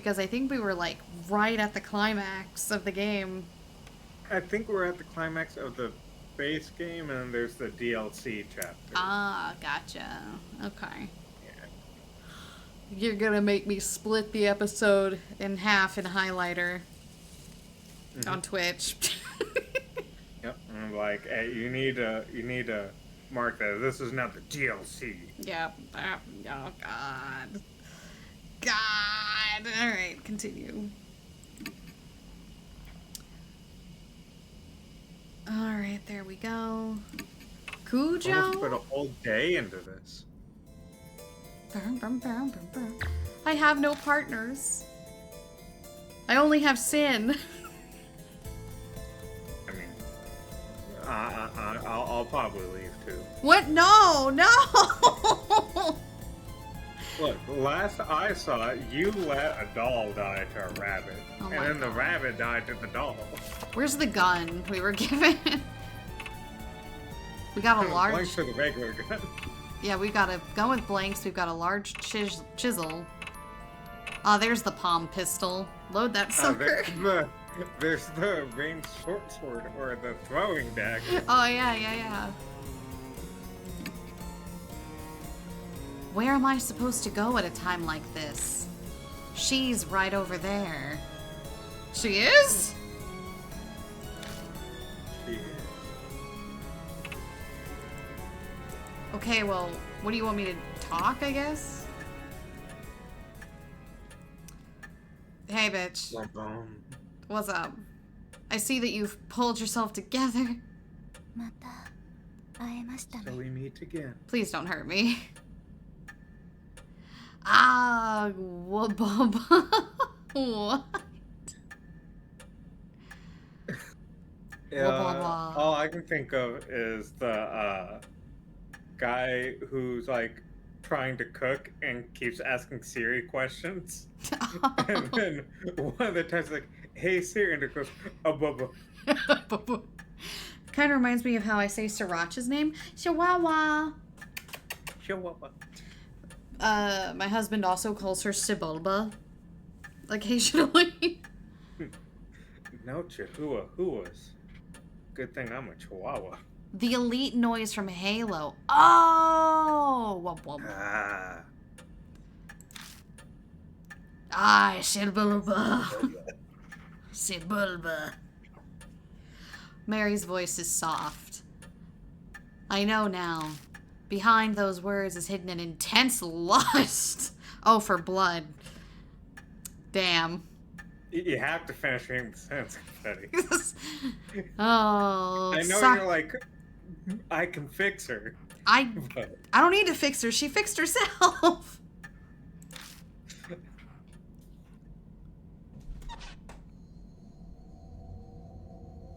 because I think we were like right at the climax of the game. I think we're at the climax of the base game, and then there's the DLC chapter. Ah, gotcha. Okay. Yeah. You're gonna make me split the episode in half in highlighter on Twitch. Yep. And I'm like, hey, you need to mark that. This is not the DLC. Yep. Oh, God. God. All right, continue. All right, there we go. Cujo? Almost put a whole day into this. I have no partners. I only have Sin. I mean, I'll probably leave too. What? No, no. Look, last I saw it, you let a doll die to a rabbit, Oh and my then the God. rabbit died to the doll. Where's the gun we were given? We got a large. Blanks for the regular gun. Yeah, we got a gun with blanks. We've got a large chisel. Ah, there's the palm pistol. Load that sucker. There's the ranged short sword or the throwing dagger. Oh, yeah. Where am I supposed to go at a time like this? She's right over there. She is? Yeah. Okay, well, what do you want me to talk, I guess? Hey, bitch. What's up? I see that you've pulled yourself together. また会えましたね。 So we meet again. Please don't hurt me. Ah, what? Yeah, all I can think of is the guy who's like trying to cook and keeps asking Siri questions. And then one of the times like, hey Siri, and it goes, bubba. Kind of reminds me of how I say Sriracha's name. Chihuahua. Chihuahua. My husband also calls her Sibulba. Occasionally. No chihuahuas. Good thing I'm a chihuahua. The elite noise from Halo. Oh! Wump wump. Ah, Sibulba. Sibulba. Mary's voice is soft. I know now. Behind those words is hidden an intense lust. Oh, for blood. Damn. You have to finish reading the sentence, Confetti. Oh. I know you're like, I can fix her. I But don't need to fix her. She fixed herself.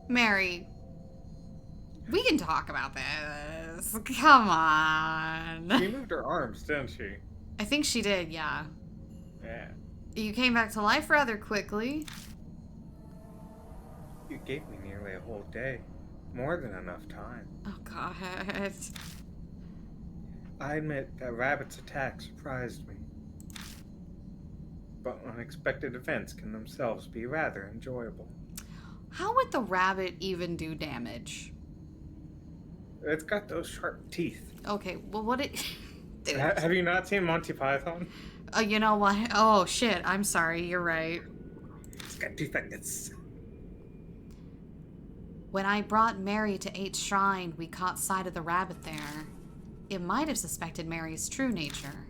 Mary, we can talk about this. Come on. she moved her arms, didn't she? I think she did, yeah. Yeah. You came back to life rather quickly. You gave me nearly a whole day. More than enough time. Oh, God. I admit that Rabbit's attack surprised me. But unexpected events can themselves be rather enjoyable. How would the rabbit even do damage? It's got those sharp teeth. Okay, well, what it... Have you not seen Monty Python? You know what? Oh, shit. I'm sorry. You're right. It's got teeth like this. When I brought Mary to 8th Shrine, we caught sight of the rabbit there. It might have suspected Mary's true nature.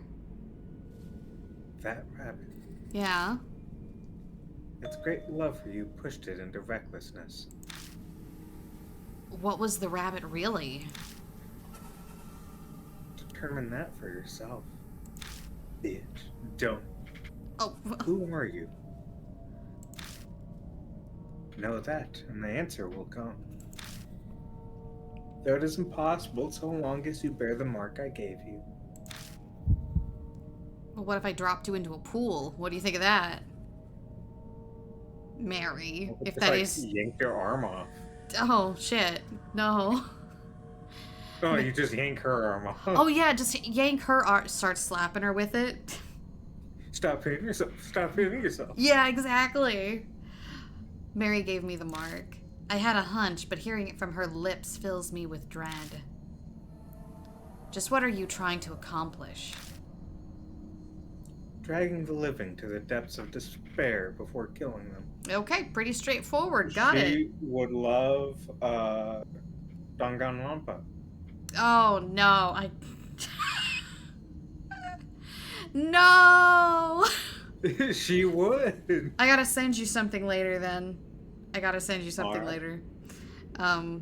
That rabbit. Yeah? Its great love for you pushed it into recklessness. What was the rabbit really? Determine that for yourself. Bitch. Don't. Oh, Who are you? Know that, and the answer will come. Though it is impossible so long as you bear the mark I gave you. well, what if I dropped you into a pool? What do you think of that? Mary, if Just, that like, is... yank your arm off. Oh, shit. No. Oh, you just yank her arm off. Oh, yeah, just yank her arm, start slapping her with it. Stop hitting yourself. Stop hitting yourself. Yeah, exactly. Mary gave me the mark. I had a hunch, but hearing it from her lips fills me with dread. Just what are you trying to accomplish? Dragging the living to the depths of despair before killing them. Okay, pretty straightforward. Got it. She would love Danganronpa. Oh, no. No! She would. I gotta send you something later, then. I gotta send you something Alright. later. I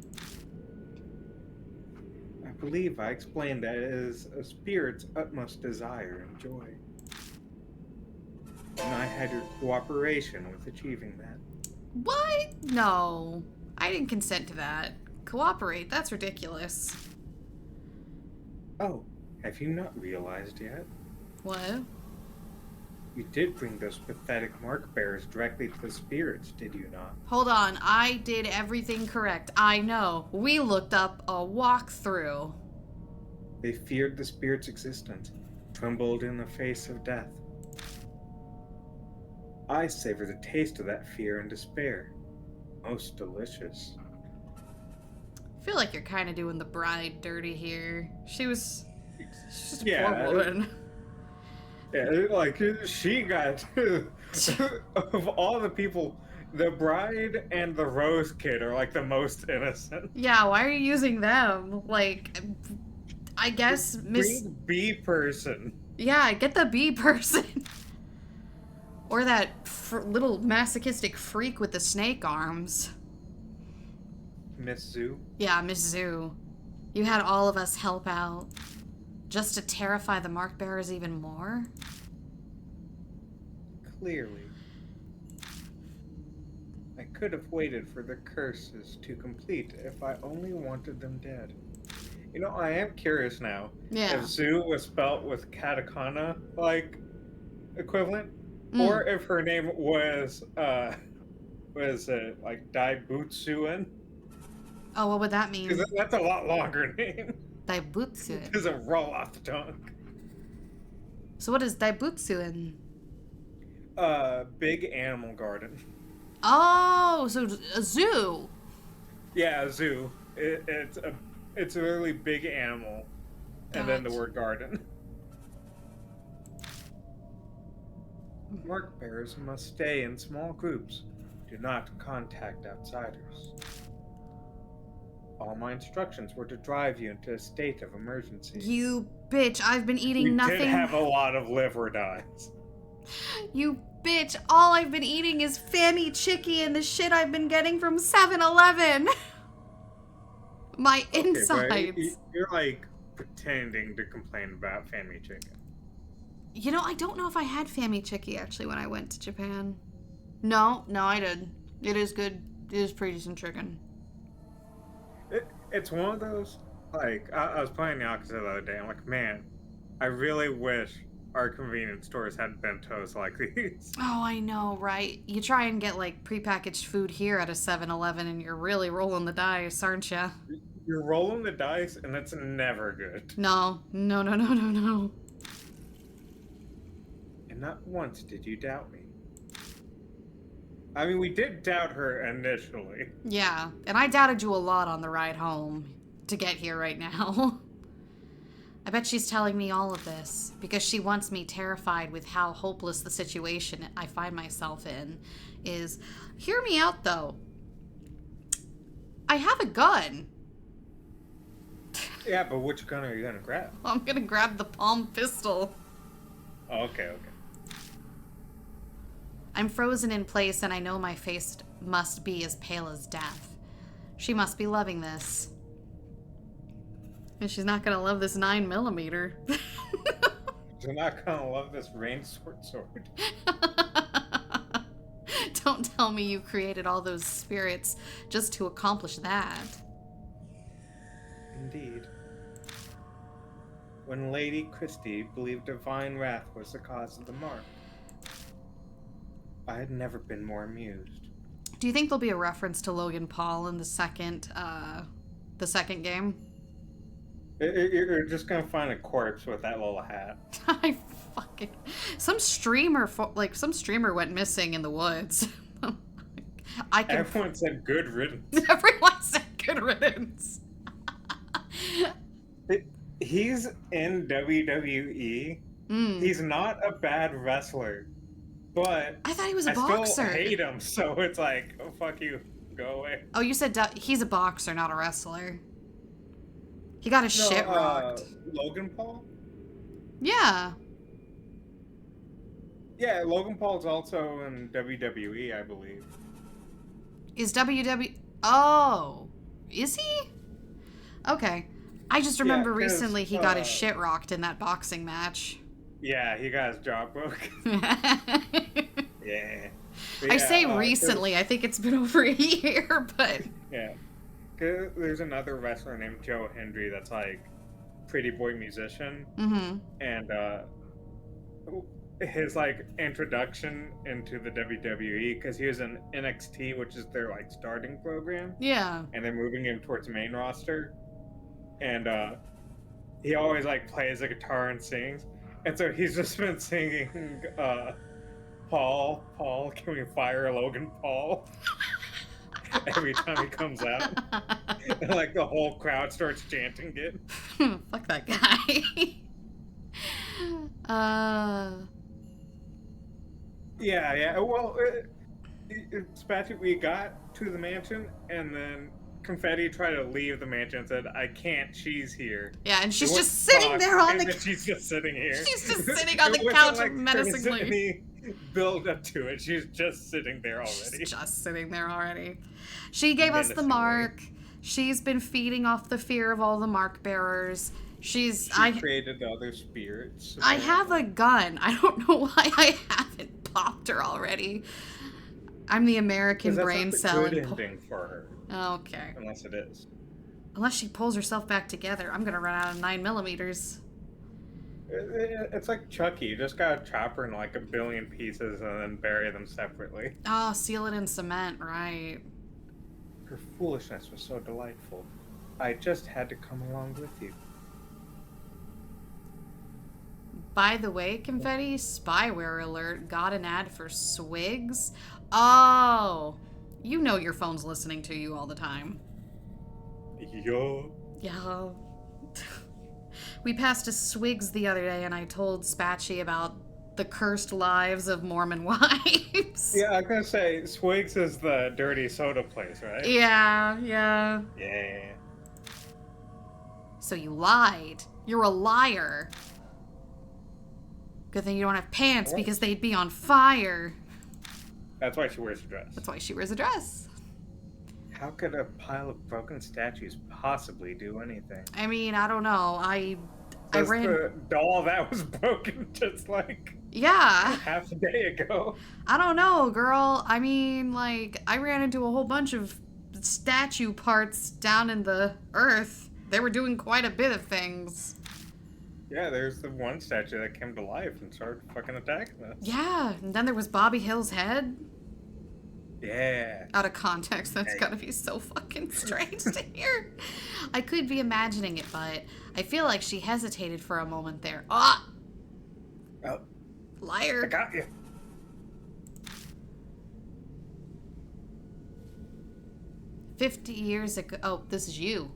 believe I explained that it is a spirit's utmost desire and joy. And I had your cooperation with achieving that. What? No. I didn't consent to that. Cooperate? That's ridiculous. Oh, have you not realized yet? What? You did bring those pathetic mark bearers directly to the spirits, did you not? Hold on. I did everything correct. I know. We looked up a walkthrough. They feared the spirit's existence, trembled in the face of death. I savor the taste of that fear and despair. Most delicious. I feel like you're kind of doing the bride dirty here. She's just a Yeah. poor woman. Yeah, like, she got, of all the people, the bride and the rose kid are, like, the most innocent. Yeah, why are you using them? Like, I guess Bring bee person. Yeah, get the bee person. Or that little masochistic freak with the snake arms. Miss Zoo. Yeah, Miss Zoo. You had all of us help out. Just to terrify the mark bearers even more? Clearly. I could have waited for the curses to complete if I only wanted them dead. You know, I am curious now. Yeah. If Zoo was spelt with katakana, like, equivalent, or if her name was it, like, Daibutsuin? Oh, what would that mean? Because that's a lot longer name. Daibutsu. It doesn't roll off the tongue. So what is Daibutsu in? Big animal garden. Oh, so a zoo. Yeah, a zoo. It's a really big animal, and then the word garden. Mark bearers must stay in small groups. Do not contact outsiders. All my instructions were to drive you into a state of emergency. You bitch, I've been eating You nothing. did have a lot of liver dies. You bitch, all I've been eating is Fanny Chicky and the shit I've been getting from 7-Eleven. My insides. But you're like pretending to complain about Fanny Chicken. You know, I don't know if I had Fanny Chicky actually when I went to Japan. No, I did. It is good. It is pretty decent chicken. It's one of those, like, I was playing Yakuza the other day. I'm like, man, I really wish our convenience stores had bentos like these. Oh, I know, right? You try and get, like, prepackaged food here at a 7-Eleven and you're really rolling the dice, aren't you? You're rolling the dice, and it's never good. No. And not once did you doubt me. I mean, we did doubt her initially. Yeah, and I doubted you a lot on the ride home to get here right now. I bet she's telling me all of this because she wants me terrified with how hopeless the situation I find myself in is. Hear me out, though. I have a gun. Yeah, but which gun are you gonna grab? I'm gonna grab the palm pistol. Oh, okay. I'm frozen in place and I know my face must be as pale as death. She must be loving this. And she's not gonna love this 9mm. You're not gonna love this rain sword. Don't tell me you created all those spirits just to accomplish that. Indeed. When Lady Christie believed divine wrath was the cause of the mark, I had never been more amused. Do you think there'll be a reference to Logan Paul in the second game? You're just gonna find a corpse with that little hat. I Fucking some streamer some streamer went missing in the woods. I can. Everyone said good riddance. Everyone said good riddance. He's in WWE. He's not a bad wrestler, but I thought he was a boxer. I still hate him, so it's like, oh, fuck you, go away. Oh, you said he's a boxer, not a wrestler. He got his shit rocked. Logan Paul? Yeah. Yeah, Logan Paul's also in WWE, I believe. Is WWE... Oh. Is he? Okay. I just remember recently he got his shit rocked in that boxing match. Yeah, he got his jaw broke. Yeah. I say recently. I think it's been over a year, but... Yeah. There's another wrestler named Joe Hendry that's like pretty boy musician. And his like introduction into the WWE, because he was in NXT, which is their like starting program. Yeah. And they're moving him towards main roster. And he always like plays the guitar and sings. And so he's just been singing Paul, can we fire Logan Paul? Every time he comes out. And like the whole crowd starts chanting it. Fuck that guy. Yeah. Well, it's Patrick, we got to the mansion, and then Confetti tried to leave the mansion and said, I can't, she's here. Yeah, and she's just sitting there on the... She's just sitting here. She's just sitting on the couch menacingly. Any build up to it. She's just sitting there already. She's just sitting there already. She gave us the mark. She's been feeding off the fear of all the mark bearers. She created other spirits. I have a gun. I don't know why I haven't popped her already. I'm the American brain cell. That's not the good ending for her. Okay. Unless it is. Unless she pulls herself back together. I'm gonna run out of 9mm. It's like Chucky. You just gotta chop her in like a billion pieces and then bury them separately. Oh, seal it in cement, right. Her foolishness was so delightful. I just had to come along with you. By the way, Confetti, spyware alert, got an ad for Swigs. Oh, you know your phone's listening to you all the time. Yo. Yeah. We passed a Swigs the other day and I told Spatchy about the cursed lives of Mormon wives. Yeah, I was gonna say, Swigs is the dirty soda place, right? Yeah. Yeah. So you lied. You're a liar. Good thing you don't have pants because they'd be on fire. That's why she wears a dress. That's why she wears a dress. How could a pile of broken statues possibly do anything? I mean, I don't know. I ran... the doll that was broken just like... Yeah. half a day ago. I don't know, girl. I mean, like, I ran into a whole bunch of statue parts down in the earth. They were doing quite a bit of things. Yeah, there's the one statue that came to life and started fucking attacking us. Yeah, and then there was Bobby Hill's head. Yeah. Out of context, that's gotta be so fucking strange to hear. I could be imagining it, but I feel like she hesitated for a moment there. Ah! Oh. Liar. I got you. "50 years ago." Oh, this is you.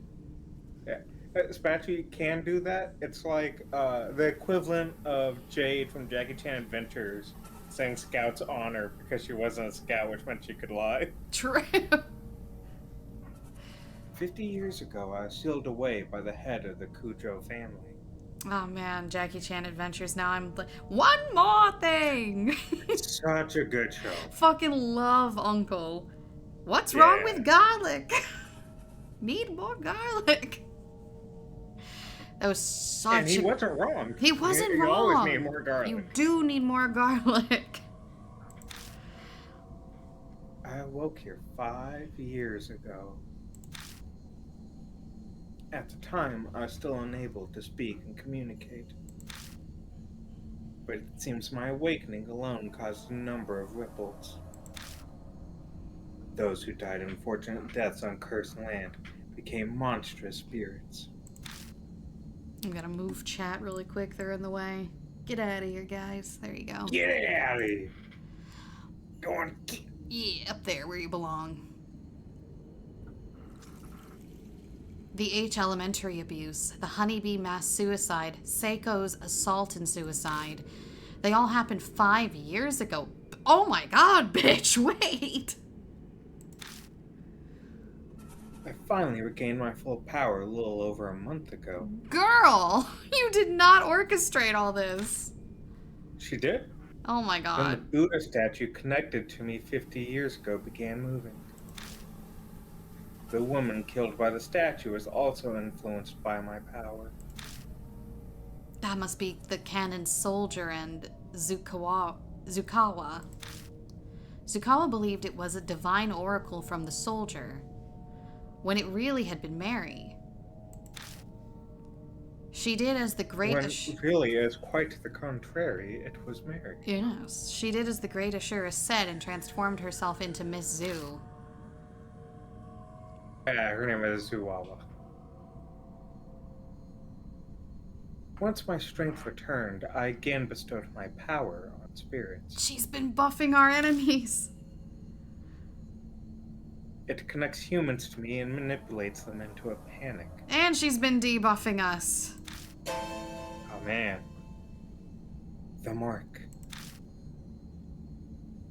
Yeah. Spatchy can do that. It's like the equivalent of Jade from Jackie Chan Adventures saying Scout's honor because she wasn't a scout, which meant she could lie. True. 50 years ago, I was sealed away by the head of the Cujo family. Oh man, Jackie Chan Adventures. Now I'm like, one more thing. Such a good show. Fucking love Uncle. What's wrong with garlic? Need more garlic. That was such. And he wasn't wrong. He wasn't wrong. You always need more garlic. You do need more garlic. I awoke here 5 years ago. At the time, I was still unable to speak and communicate. But it seems my awakening alone caused a number of ripples. Those who died unfortunate deaths on cursed land became monstrous spirits. I'm gonna move chat really quick, they're in the way. Get out of here, guys. There you go. Get out of here. Go on. Yeah, up there where you belong. The H elementary abuse, the honeybee mass suicide, Seiko's assault and suicide. They all happened 5 years ago. Oh my god, bitch, wait! I finally regained my full power a little over a month ago. Girl, you did not orchestrate all this. She did? Oh my When the god. Buddha statue connected to me 50 years ago began moving. The woman killed by the statue was also influenced by my power. That must be the canon soldier and Zukawa. Zukawa believed it was a divine oracle from the soldier, when it really had been Mary. She did as the great... When really is quite the contrary, it was Mary. Yes, she did as the great Ashura said and transformed herself into Miss Zoo. Yeah, her name is Zuwawa. Once my strength returned, I again bestowed my power on spirits. She's been buffing our enemies. It connects humans to me and manipulates them into a panic. And she's been debuffing us. Oh man. The mark.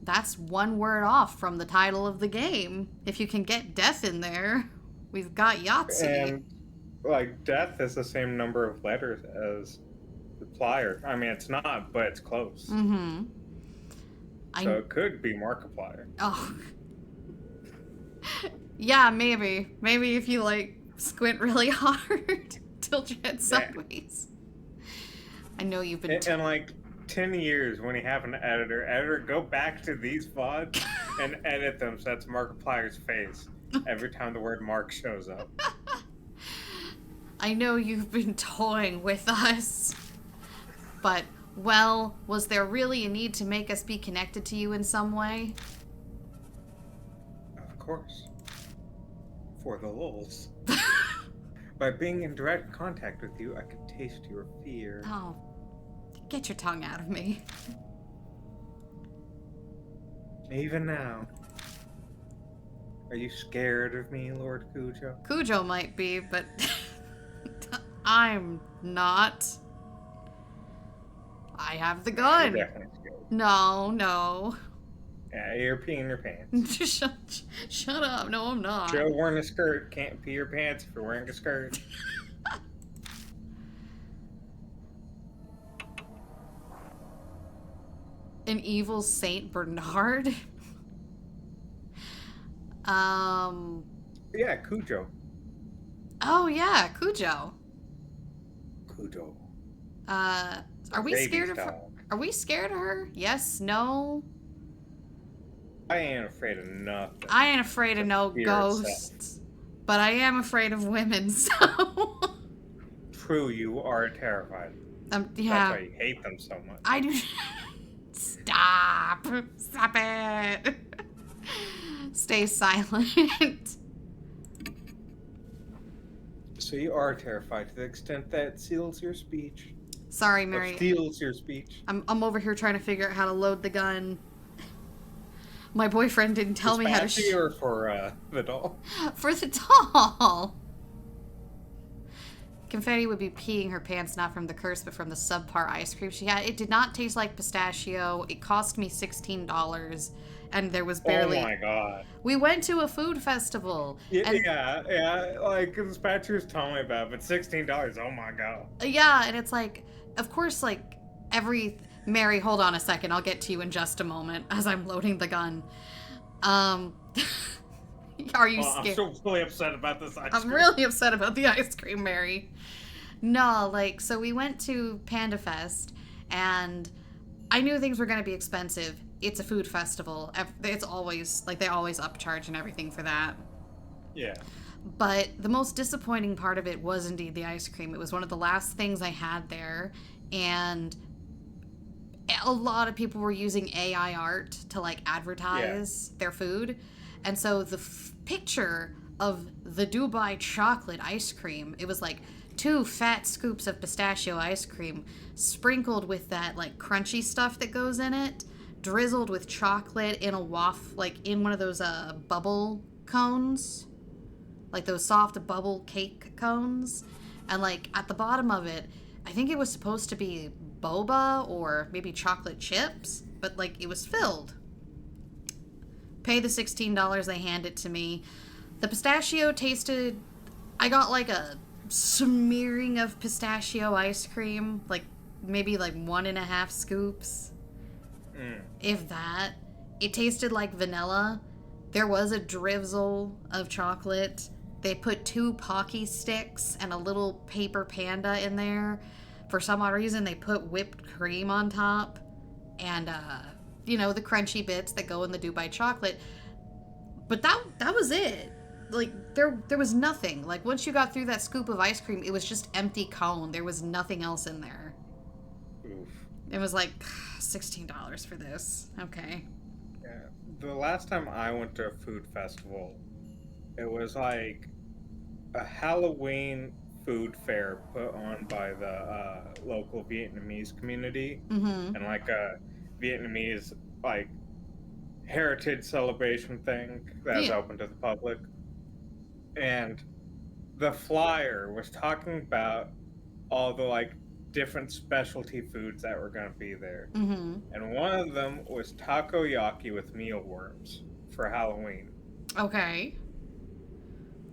That's one word off from the title of the game. If you can get death in there, we've got Yahtzee. And, like, death is the same number of letters as the plier. I mean, it's not, but it's close. Mm-hmm. So it could be Markiplier. Oh. Yeah, maybe. Maybe if you, like, squint really hard, tilt your head sideways. I know you've been... In, like, 10 years, when you have an editor, go back to these VODs and edit them so that's Markiplier's face every time the word Mark shows up. I know you've been toying with us, but, well, was there really a need to make us be connected to you in some way? Of course. For the lulz. By being in direct contact with you, I could taste your fear. Oh, get your tongue out of me. Even now. Are you scared of me, Lord Cujo? Cujo might be, but I'm not. I have the gun. You're definitely scared. No. Yeah, you're peeing your pants. Shut up. No, I'm not. Joe wearing a skirt can't pee your pants if you're wearing a skirt. An evil Saint Bernard? Yeah, Cujo. Oh, yeah, Cujo. Cujo. Are we Baby's scared of her? dog. Are we scared of her? Yes, no? I ain't afraid of nothing. I ain't afraid of no Fear ghosts. But I am afraid of women, so... True, you are terrified. yeah. That's why you hate them so much. I do... Stop it. Stay silent. So you are terrified to the extent that it seals your speech. Sorry, Or Mary. steals your speech. I'm over here trying to figure out how to load the gun. My boyfriend didn't tell me how to shoot. Or for the doll? For the doll. Confetti would be peeing her pants not from the curse, but from the subpar ice cream she had. It did not taste like pistachio. It cost me $16, and there was barely... Oh my god. We went to a food festival. Yeah, and... yeah. Like, the dispatcher was telling me about it, but $16, oh my god. Yeah, and it's like, of course, like, every... Mary, hold on a second. I'll get to you in just a moment as I'm loading the gun. Are you scared? I'm so really upset about this ice cream. I'm really upset about the ice cream, Mary. No, like, so we went to Panda Fest, and I knew things were going to be expensive. It's a food festival. It's always, like, they always upcharge and everything for that. Yeah. But the most disappointing part of it was indeed the ice cream. It was one of the last things I had there, and a lot of people were using AI art to, like, advertise their food. And so the picture of the Dubai chocolate ice cream, it was like 2 fat scoops of pistachio ice cream, sprinkled with that, like, crunchy stuff that goes in it, drizzled with chocolate in a waffle, like, in one of those, bubble cones. Like, those soft bubble cake cones. And, like, at the bottom of it, I think it was supposed to be boba or maybe chocolate chips, but, like, it was filled. Pay the $16, they hand it to me. The pistachio tasted... I got, like, a smearing of pistachio ice cream. Like, maybe, like, 1.5 scoops. If that. It tasted like vanilla. There was a drizzle of chocolate. They put 2 Pocky sticks and a little paper panda in there. For some odd reason, they put whipped cream on top. And, you know, the crunchy bits that go in the Dubai chocolate. But that was it. Like, there was nothing. Like, once you got through that scoop of ice cream, it was just empty cone. There was nothing else in there. Oof. It was like, $16 for this. Okay. Yeah. The last time I went to a food festival, it was like a Halloween food fair put on by the local Vietnamese community, Mm-hmm. and like a Vietnamese like heritage celebration thing that's Yeah. open to the public. And the flyer was talking about all the like different specialty foods that were going to be there. Mm-hmm. And one of them was takoyaki with mealworms for Halloween. Okay.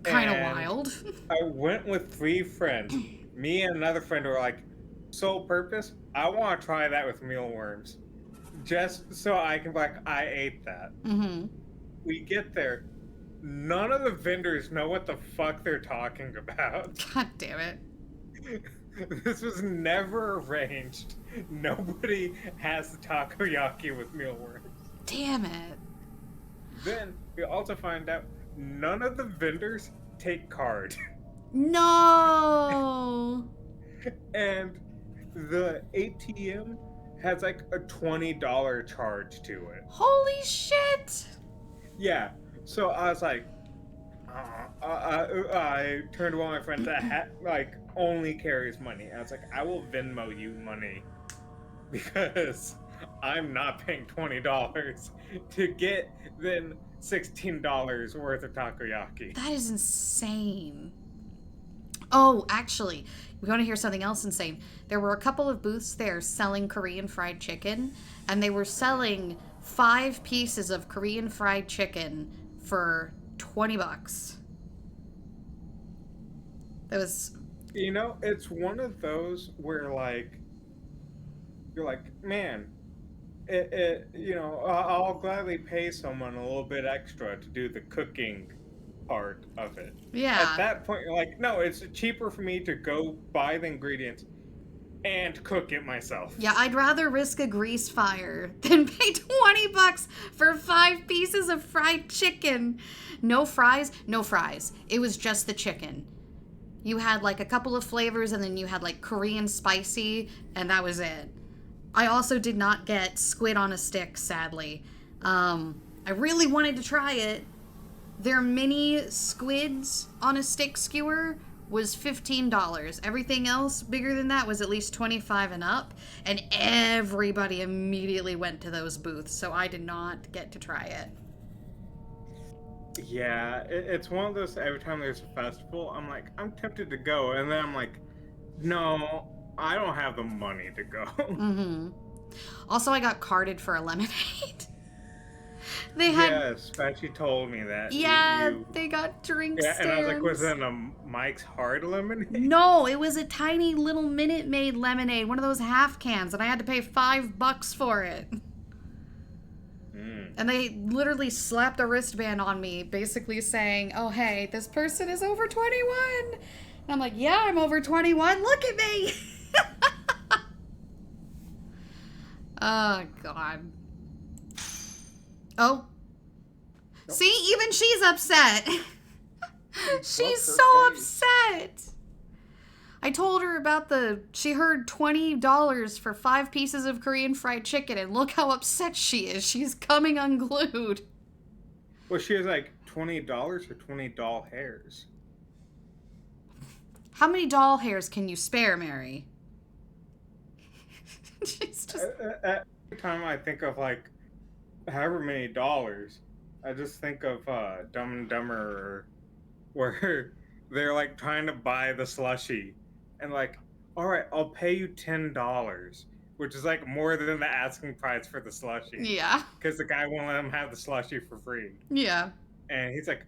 Kind of And wild. I went with 3 friends. Me and another friend were like, sole purpose, I want to try that with mealworms. Just so I can be like, I ate that. Mm-hmm. We get there. None of the vendors know what the fuck they're talking about. God damn it. This was never arranged. Nobody has the takoyaki with mealworms. Damn it. Then we also find out none of the vendors take card. No. And the ATM has like a $20 charge to it. Holy shit. Yeah. So I was like, I turned to one of my friends that like only carries money. I was like, I will Venmo you money because I'm not paying $20 to get then $16 worth of takoyaki. That is insane. Oh, actually, we want to hear something else insane. There were a couple of booths there selling Korean fried chicken, and they were selling 5 pieces of Korean fried chicken for $20. That was... You know, it's one of those where like you're like, man, you know, I'll gladly pay someone a little bit extra to do the cooking part of it. Yeah. At that point, you're like, no, it's cheaper for me to go buy the ingredients and cook it myself. Yeah, I'd rather risk a grease fire than pay $20 for 5 pieces of fried chicken. No fries? No fries. It was just the chicken. You had like a couple of flavors, and then you had like Korean spicy, and that was it. I also did not get squid on a stick, sadly. I really wanted to try it. Their mini squids on a stick skewer was $15. Everything else bigger than that was at least $25 and up, and everybody immediately went to those booths, so I did not get to try it. Yeah, it's one of those, every time there's a festival, I'm like, I'm tempted to go, and then I'm like, no, I don't have the money to go. Mm-hmm. Also, I got carded for a lemonade. They had... Yes, Patchy told me that. Yeah, they got drink stands. And I was like, was it a Mike's Hard lemonade? No, it was a tiny little Minute Maid lemonade, one of those half cans, and I had to pay $5 for it. And they literally slapped a wristband on me, basically saying, oh, hey, this person is over 21. And I'm like, yeah, I'm over 21. Look at me. Oh, God. Oh. Nope. See, even she's upset. She's so upset. I told her about she heard $20 for 5 pieces of Korean fried chicken, and look how upset she is. She's coming unglued. Well, she was like, $20 or 20 doll hairs? How many doll hairs can you spare, Mary? She's just... Every time I think of like however many dollars, I just think of Dumb and Dumber, where they're like trying to buy the slushie, and like, all right, I'll pay you $10, which is like more than the asking price for the slushie, Yeah. because the guy won't let him have the slushie for free, Yeah. and he's like,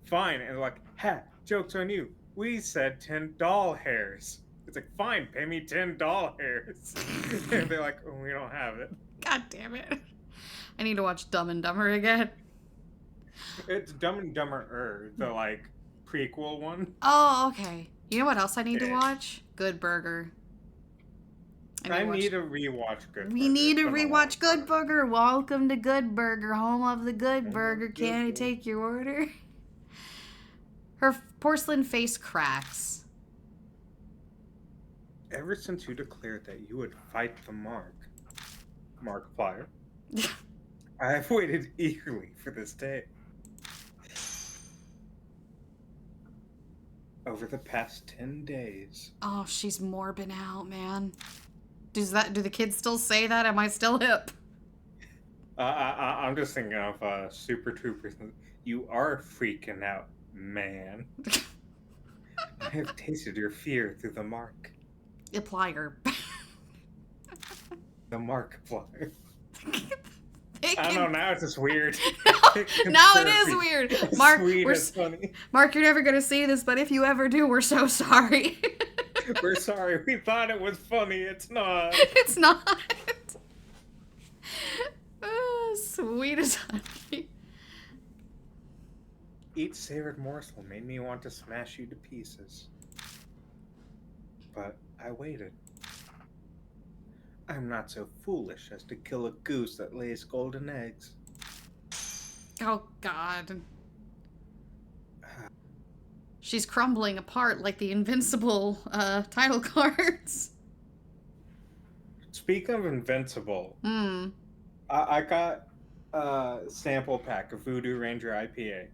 fine, and they're like, ha, joke's on you. We said 10 doll hairs. It's like, fine, pay me 10 doll hairs. And they're like, oh, we don't have it. God damn it. I need to watch Dumb and Dumber again. It's Dumb and Dumber, the like prequel one. Oh, okay. You know what else I need to Yeah. watch? Good Burger. I need to rewatch Good Burger. We need to It's been a rewatch long Good time. Burger. Welcome to Good Burger, home of the Good Home of Burger. the Can I Good take your order? Her porcelain face cracks. Ever since you declared that you would fight the Markiplier, I have waited eagerly for this day. Over the past 10 days. Oh, she's morbing out, man. Do the kids still say that? Am I still hip? I'm just thinking of Super Troopers. You are freaking out, man. I have tasted your fear through the mark. Plier. The Markiplier. It I don't know, now it's just weird. Now it is weird. It's Mark, sweet, we're it's funny. Mark, you're never gonna see this, but if you ever do, we're so sorry. We're sorry, we thought it was funny, it's not. It's not. Sweet as honey. Each savored morsel made me want to smash you to pieces. But I waited. I'm not so foolish as to kill a goose that lays golden eggs. Oh, God. She's crumbling apart like the Invincible title cards. Speaking of Invincible, Hmm. I got a sample pack of Voodoo Ranger IPA.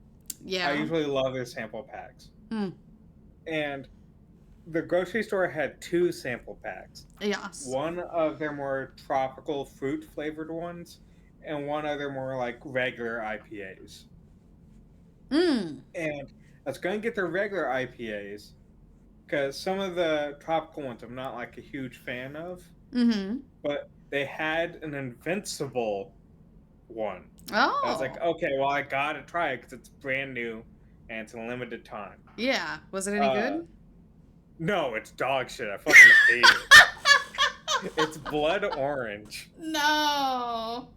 Yeah. I usually love their sample packs. Hmm. And the grocery store had 2 sample packs. Yes. One of their more tropical fruit flavored ones, and one of their more like regular IPAs. Hmm. And I was going to get the regular IPAs because some of the tropical ones I'm not like a huge fan of, Mm-hmm. but they had an Invincible one. Oh. I was like, okay, well, I gotta try it because it's brand new and it's a limited time. Yeah. Was it any good? No, it's dog shit. I fucking hate it. It's blood orange. No.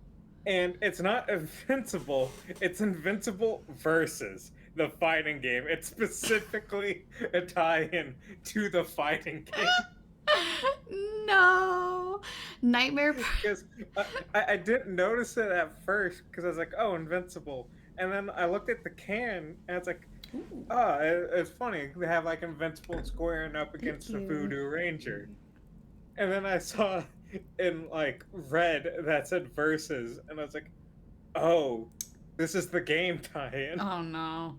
And it's not Invincible, it's Invincible versus the fighting game. It's specifically a tie-in to the fighting game. No. Nightmare. Because I didn't notice it at first because I was like, oh, Invincible. And then I looked at the can and it's like, oh, it's funny. They have like Invincible squaring up against the Voodoo Ranger. And then I saw in like red that said versus, and I was like, oh, this is the game tie-in. Oh no.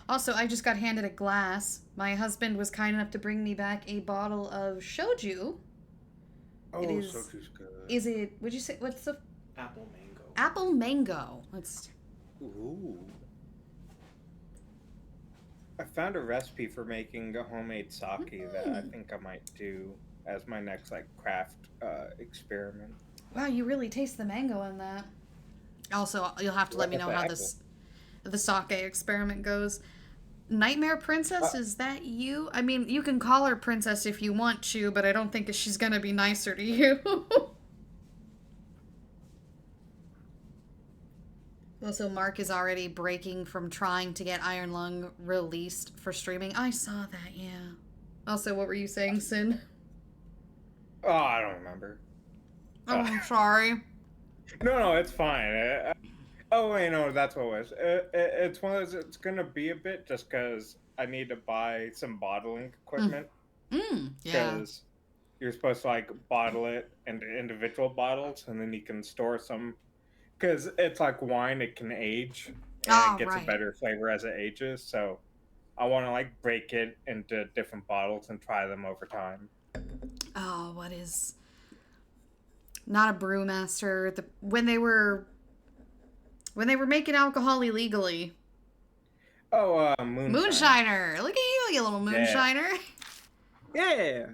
Also, I just got handed a glass. My husband was kind enough to bring me back a bottle of shoju. Oh, it is- soju's good. Is it, would you say, what's the? Apple mango. Apple mango. Let's. Ooh. I found a recipe for making a homemade sake that I think I might do as my next like craft experiment. Wow, you really taste the mango in that. Also, you'll have to let me know how the sake experiment goes. Nightmare Princess, is that you? I mean, you can call her Princess if you want to, but I don't think she's gonna be nicer to you. Also, Mark is already breaking from trying to get Iron Lung released for streaming. I saw that, yeah. Also, what were you saying, Sin? Oh, I don't remember. Oh, I'm sorry. No, it's fine. Oh wait, no, that's what it was. It's one of those. It's gonna be a bit just because I need to buy some bottling equipment. Yeah. Because you're supposed to like bottle it into individual bottles, and then you can store some. Because it's like wine, it can age, and it gets right. a better flavor as it ages. So I want to like break it into different bottles and try them over time. Oh, what is not a brewmaster? When they were making alcohol illegally. Oh, moonshine. Moonshiner. Look at you little moonshiner. Yeah.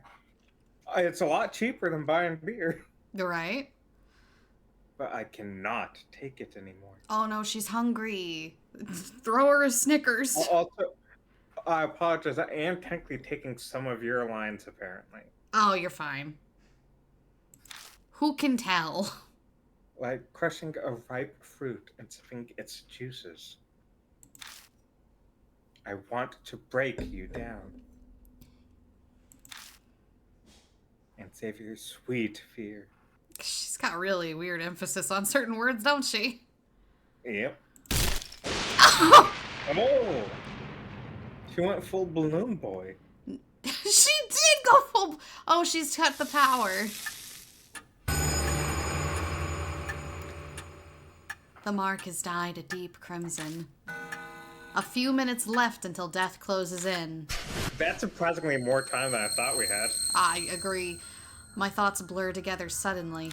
It's a lot cheaper than buying beer. Right? But I cannot take it anymore. Oh no, she's hungry. Throw her a Snickers. Also, I apologize. I am technically taking some of your lines, apparently. Oh, you're fine. Who can tell? Like crushing a ripe fruit and sipping its juices. I want to break you down. And save your sweet fear. She's got really weird emphasis on certain words, don't she? Yep. Oh! She went full balloon boy. She did go full... Oh, she's cut the power. The mark has dyed a deep crimson. A few minutes left until death closes in. That's surprisingly more time than I thought we had. I agree. My thoughts blur together suddenly.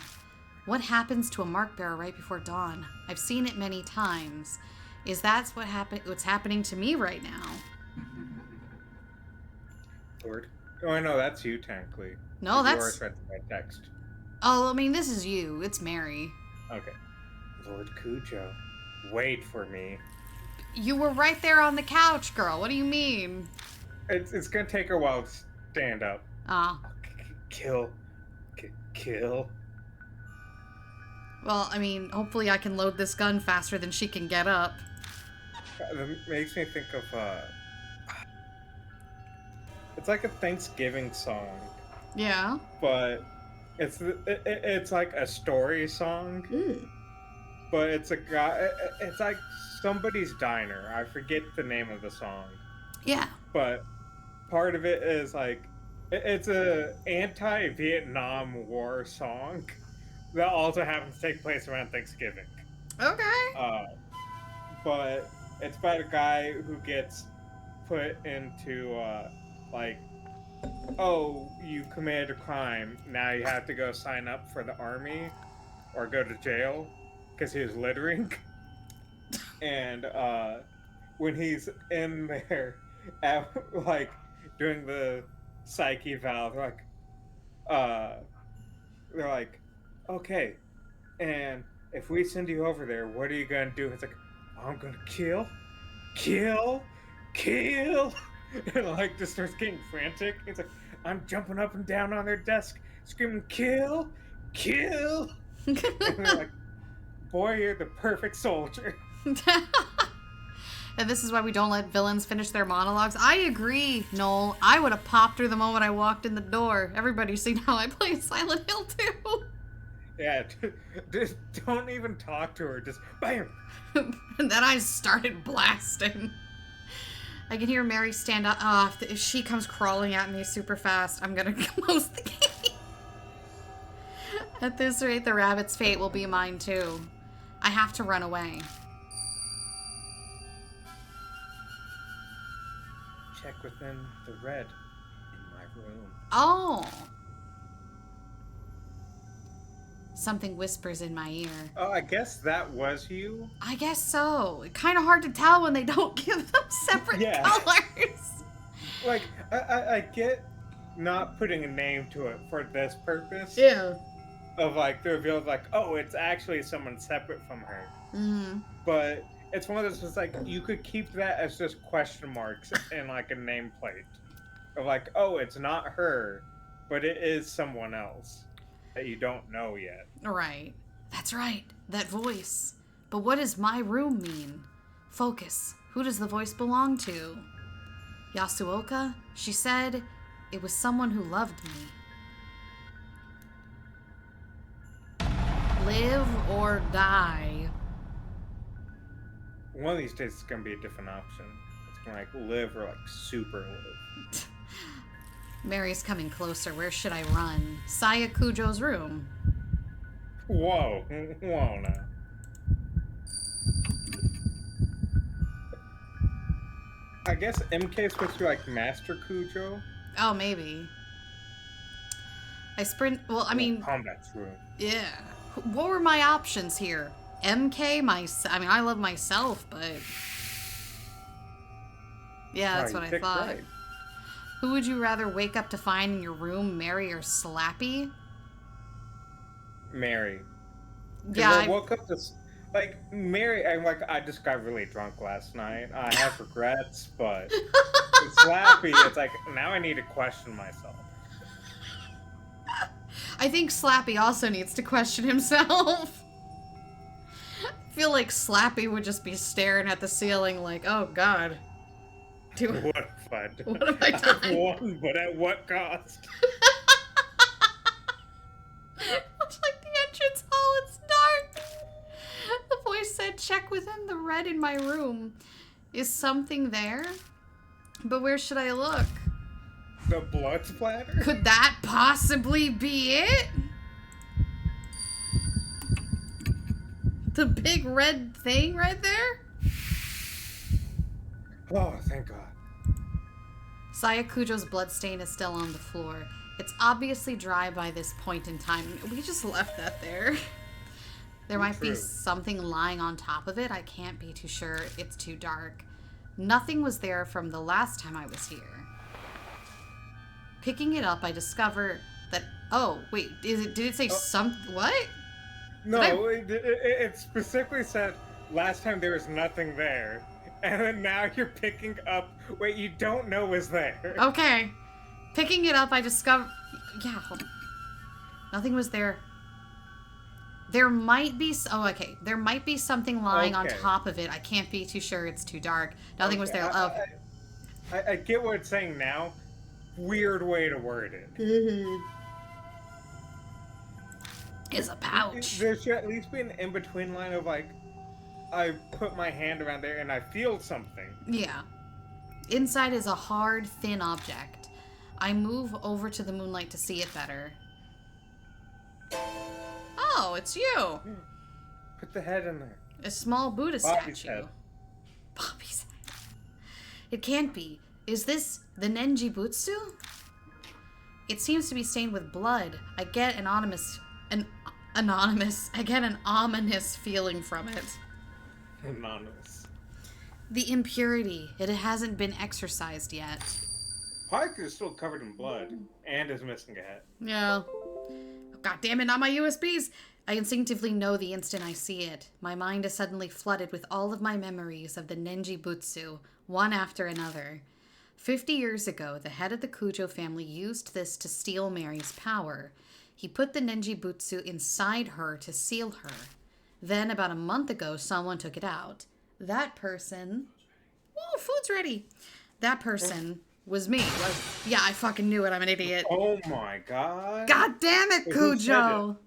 What happens to a mark bearer right before dawn? I've seen it many times. Is that what's happening to me right now? Lord. Oh, no, that's you, technically. No, that's... Yours read my text. Oh, I mean, this is you. It's Mary. Okay. Lord Cujo, wait for me. You were right there on the couch, girl. What do you mean? It's gonna take her a while to stand up. Ah. Kill. Kill. Well, I mean, hopefully I can load this gun faster than she can get up. That makes me think of, it's like a Thanksgiving song. Yeah. But it's like a story song. Mm. But it's a guy, it's like somebody's diner. I forget the name of the song. Yeah. But part of it is like, it's a anti-Vietnam War song that also happens to take place around Thanksgiving. Okay. But it's about a guy who gets put into, like, oh, you committed a crime. Now you have to go sign up for the army or go to jail because he was littering. And when he's in there, at, like, doing the psyche valve, they're like, okay, and if we send you over there, what are you gonna do? It's like, I'm gonna kill, and like just starts getting frantic. It's like, I'm jumping up and down on their desk, screaming, kill. And they're like, boy, you're the perfect soldier. And this is why we don't let villains finish their monologues. I agree, Noel. I would have popped her the moment I walked in the door. Everybody's seen how I play Silent Hill 2. Yeah, just don't even talk to her. Just bam. And then I started blasting. I can hear Mary stand up. Oh, if she comes crawling at me super fast, I'm gonna close the gate. At this rate, the rabbit's fate will be mine too. I have to run away. Check within the red in my room. Oh. Something whispers in my ear. Oh, I guess that was you? I guess so. It's kind of hard to tell when they don't give them separate colors. Like, I get not putting a name to it for this purpose. Yeah. Of, like, the reveal of, like, oh, it's actually someone separate from her. Mm-hmm. But it's one of those, it's like, you could keep that as just question marks in, like, a nameplate. Of, like, oh, it's not her, but it is someone else that you don't know yet. Right. That's right. That voice. But what does my room mean? Focus. Who does the voice belong to? Yasuoka? She said it was someone who loved me. Live or die. One of these days it's gonna be a different option. It's gonna like live or like super live. Mary's coming closer. Where should I run? Saya Kujo's room. Whoa now. I guess MK is supposed to be like Master Cujo. Oh, maybe. I sprint. Well, I mean, combat's room. yeah. What were my options here? MK, I mean, I love myself, but yeah, that's Oh, what I picked thought. right. Who would you rather wake up to find in your room, Mary or Slappy? Mary. Yeah, I woke up to like Mary. I just got really drunk last night. I have regrets, but with Slappy, it's like now I need to question myself. I think Slappy also needs to question himself. I feel like Slappy would just be staring at the ceiling like, oh god. What have I done? What have I done? I've won, but at what cost? Much like the entrance hall, it's dark. The voice said, check within the red in my room. Is something there? But where should I look? The blood splatter? Could that possibly be it? The big red thing right there? Oh, thank God. Sayakujo's bloodstain is still on the floor. It's obviously dry by this point in time. We just left that there. There might be something lying on top of it. I can't be too sure. It's too dark. Nothing was there from the last time I was here. Picking it up, I discover that... Oh, wait. Did it say what? No, it specifically said last time there was nothing there. And then now you're picking up what you don't know is there. Okay. Picking it up, I discover... Yeah, hold on. Nothing was there. There might be... Oh, okay. There might be something lying on top of it. I can't be too sure. It's too dark. Nothing was there. Oh. I get what it's saying now. Weird way to word it. Is a pouch. There should at least be an in-between line of like, I put my hand around there and I feel something. Yeah. Inside is a hard, thin object. I move over to the moonlight to see it better. Oh, it's you. Put the head in there. A small Buddha Bobby's statue. head. Bobby's head. It can't be. Is this the Nenji Butsu? It seems to be stained with blood. I get an ominous feeling from it. Anonymous. The impurity. It hasn't been exorcised yet. Pike is still covered in blood and is missing a head. Yeah. God damn it, not my USBs! I instinctively know the instant I see it. My mind is suddenly flooded with all of my memories of the Nenji Butsu, one after another. 50 years ago, the head of the Kujo family used this to steal Mary's power. He put the Nenji Butsu inside her to seal her. Then, about a month ago, someone took it out. That person... Ooh, food's ready! That person was me. Yeah, I fucking knew it. I'm an idiot. Oh my god. God damn it, Cujo!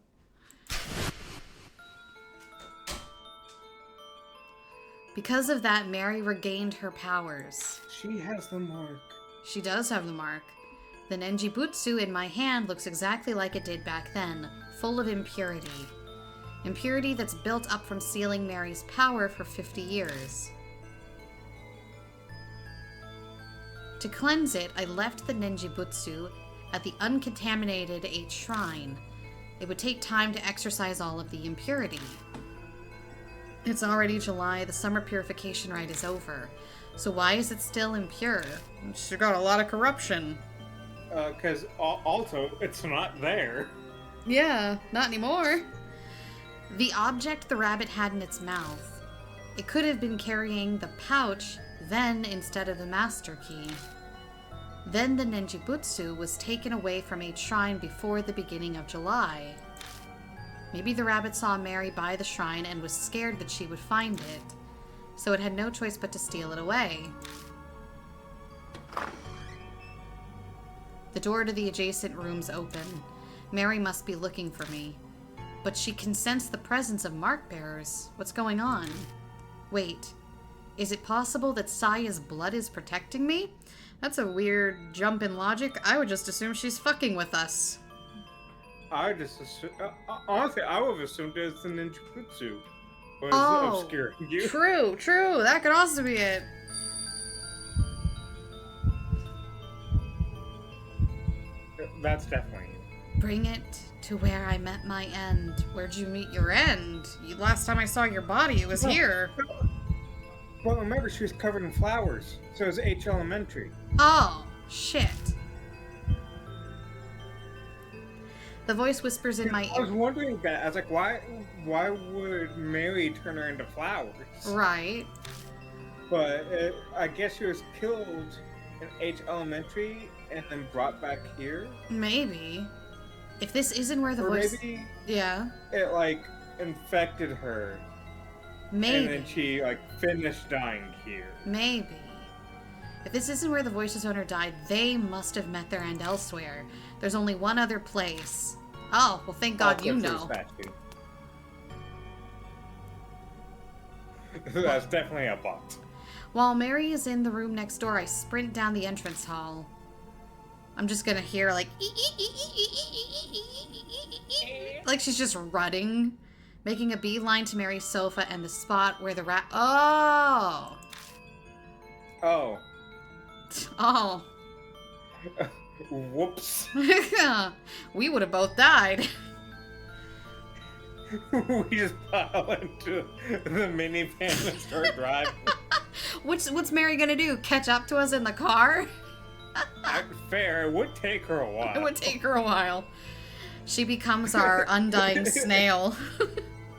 Because of that, Mary regained her powers. She has the mark. She does have the mark. The Nenji Butsu in my hand looks exactly like it did back then, full of impurity. Impurity that's built up from sealing Mary's power for 50 years. To cleanse it, I left the Nenji Butsu at the uncontaminated 8 shrine. It would take time to exorcise all of the impurity. It's already July, the summer purification rite is over. So why is it still impure? It's got a lot of corruption. Because also, it's not there. Yeah, not anymore. The object the rabbit had in its mouth. It could have been carrying the pouch then instead of the master key. Then the Nenji Butsu was taken away from a shrine before the beginning of July. Maybe the rabbit saw Mary by the shrine and was scared that she would find it, so it had no choice but to steal it away. The door to the adjacent room's open. Mary must be looking for me. But she can sense the presence of mark bearers. What's going on? Wait, is it possible that Saya's blood is protecting me? That's a weird jump in logic. I would just assume she's fucking with us. I just assume, honestly, I would have assumed it was the ninjutsu was obscuring you. True. That could also be it. That's definitely you. Bring it to where I met my end. Where'd you meet your end? Last time I saw your body, it was here. Well, remember, she was covered in flowers, so it was H Elementary. Oh, shit. The voice whispers in my I was ear. wondering that. I was like, why would Mary turn her into flowers? Right. But I guess she was killed in H Elementary and then brought back here. Maybe. If this isn't where the Or voice... maybe Yeah. it, like, infected her. Maybe. And then she, like, finished dying here. Maybe. If this isn't where the voice's owner died, they must have met their end elsewhere. There's only one other place. Oh, well, thank God you know. That's definitely a bot. While Mary is in the room next door, I sprint down the entrance hall. I'm just gonna hear, like... like she's just running. Making a beeline to Mary's sofa and the spot where the rat... Oh! Oh. Oh. Whoops. We would have both died. We just pile into the minivan and start driving. What's Mary gonna do? Catch up to us in the car? Fair, it would take her a while. It would take her a while. She becomes our undying snail.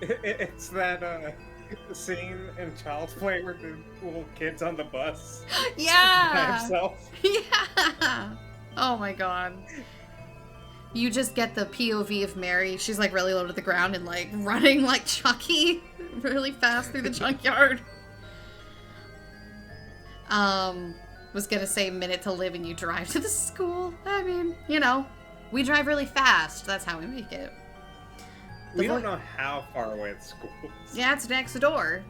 It's that scene in Child's Play where the little kid's on the bus by Yeah! himself. Yeah! Oh my god. You just get the POV of Mary. She's like really low to the ground and like running like Chucky really fast through the junkyard. Was gonna say minute to live and you drive to the school. I mean, you know, we drive really fast. That's how we make it. We don't know how far away the school is. Yeah, it's next door.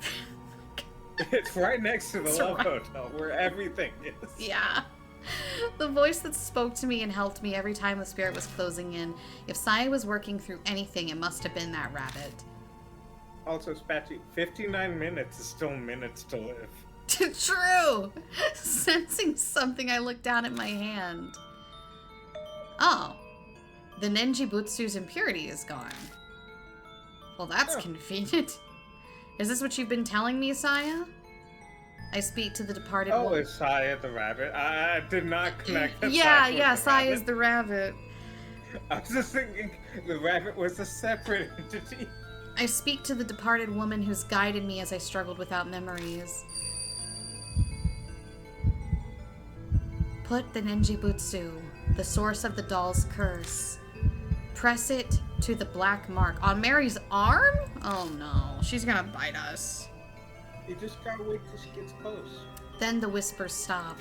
It's right next to the It's Love right- Hotel where everything is. Yeah. The voice that spoke to me and helped me every time the spirit was closing in. If Saya was working through anything, it must have been that rabbit. Also, Spatchy, 59 minutes is still minutes to live. True! Sensing something, I looked down at my hand. Oh. The Nenjibutsu's impurity is gone. Well, that's convenient. Is this what you've been telling me, Saya? I speak to the departed Oh, woman. is Saya the rabbit? I did not connect that. Yeah, Saya was Saya's the rabbit. the rabbit. I was just thinking the rabbit was a separate entity. I speak to the departed woman who's guided me as I struggled without memories. Put the Nenjibutsu, the source of the doll's curse. Press it to the black mark. On Mary's arm? Oh no, she's gonna bite us. You just gotta wait till she gets close. Then the whispers stop.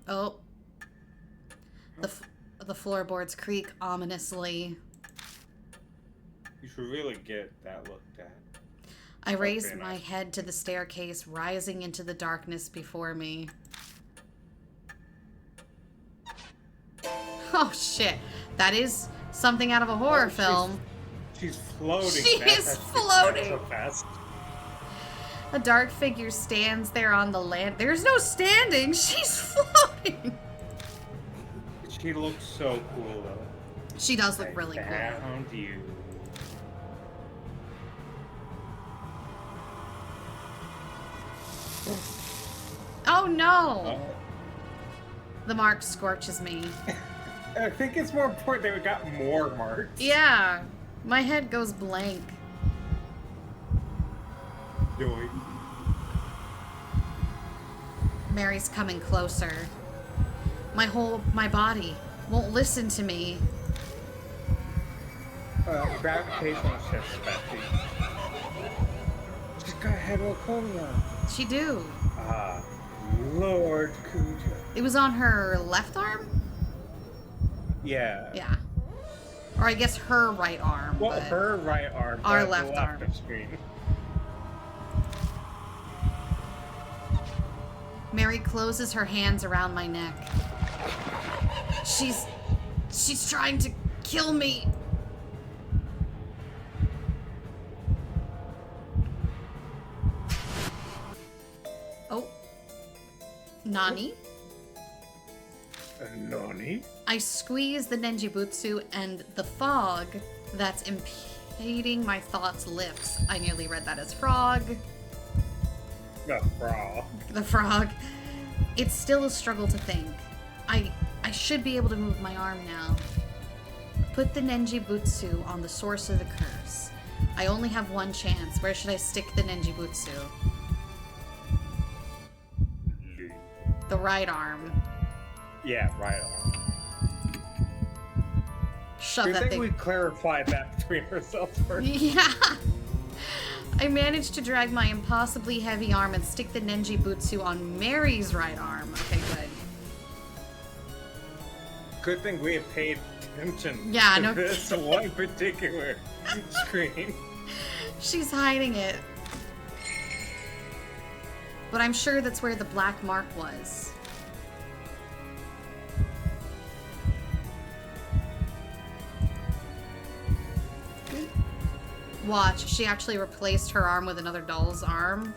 Oh. The floorboards creak ominously. You should really get that looked at. I raise very my nice. head to the staircase, rising into the darkness before me. Oh shit. That is something out of a horror film. She's floating. She That's is how she floating. So fast. A dark figure stands there on the land. There's no standing. She's floating. She looks so cool though. She does look really I cool. found you. Oh no. Oh. The mark scorches me. I think it's more important that we got more marks. Yeah. My head goes blank. Doing. Mary's coming closer. My body won't listen to me. Gravitational shift, Betty. She's got heterochronia. She do. Ah, Lord Kuja. It was on her left arm? Yeah. Yeah. Or I guess her right arm. Well, but her right arm. Our but left the arm. of screen. Mary closes her hands around my neck. She's trying to kill me. Oh. Nani? Nani? I squeeze the Nenjibutsu and the fog that's impeding my thoughts lifts. I nearly read that as frog. The frog. The frog. It's still a struggle to think. I should be able to move my arm now. Put the Nenjibutsu on the source of the curse. I only have one chance. Where should I stick the Nenjibutsu? The right arm. Yeah, right arm. Shove Good that thing thing. we clarified that between ourselves first. Yeah. I managed to drag my impossibly heavy arm and stick the Nenjibutsu on Mary's right arm. Okay, good. Good thing we have paid attention Yeah, to no this kidding. one particular screen. She's hiding it. But I'm sure that's where the black mark was. Watch, she actually replaced her arm with another doll's arm.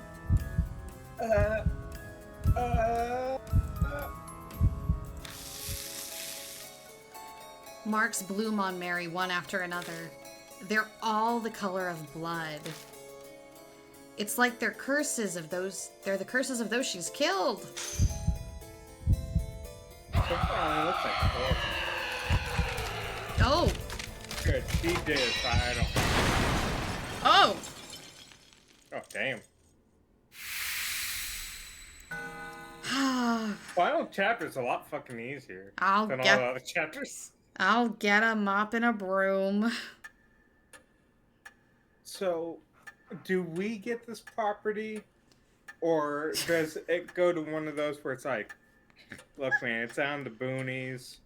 Marks bloom on Mary one after another. They're all the color of blood. It's like they're the curses of those she's killed. Looks like horse. Oh. Good, she did, so I don't. Oh. Oh, damn. Final chapter's a lot fucking easier than all the other chapters. I'll get a mop and a broom. So, do we get this property? Or does it go to one of those where it's like, look, man, it's out in the boonies.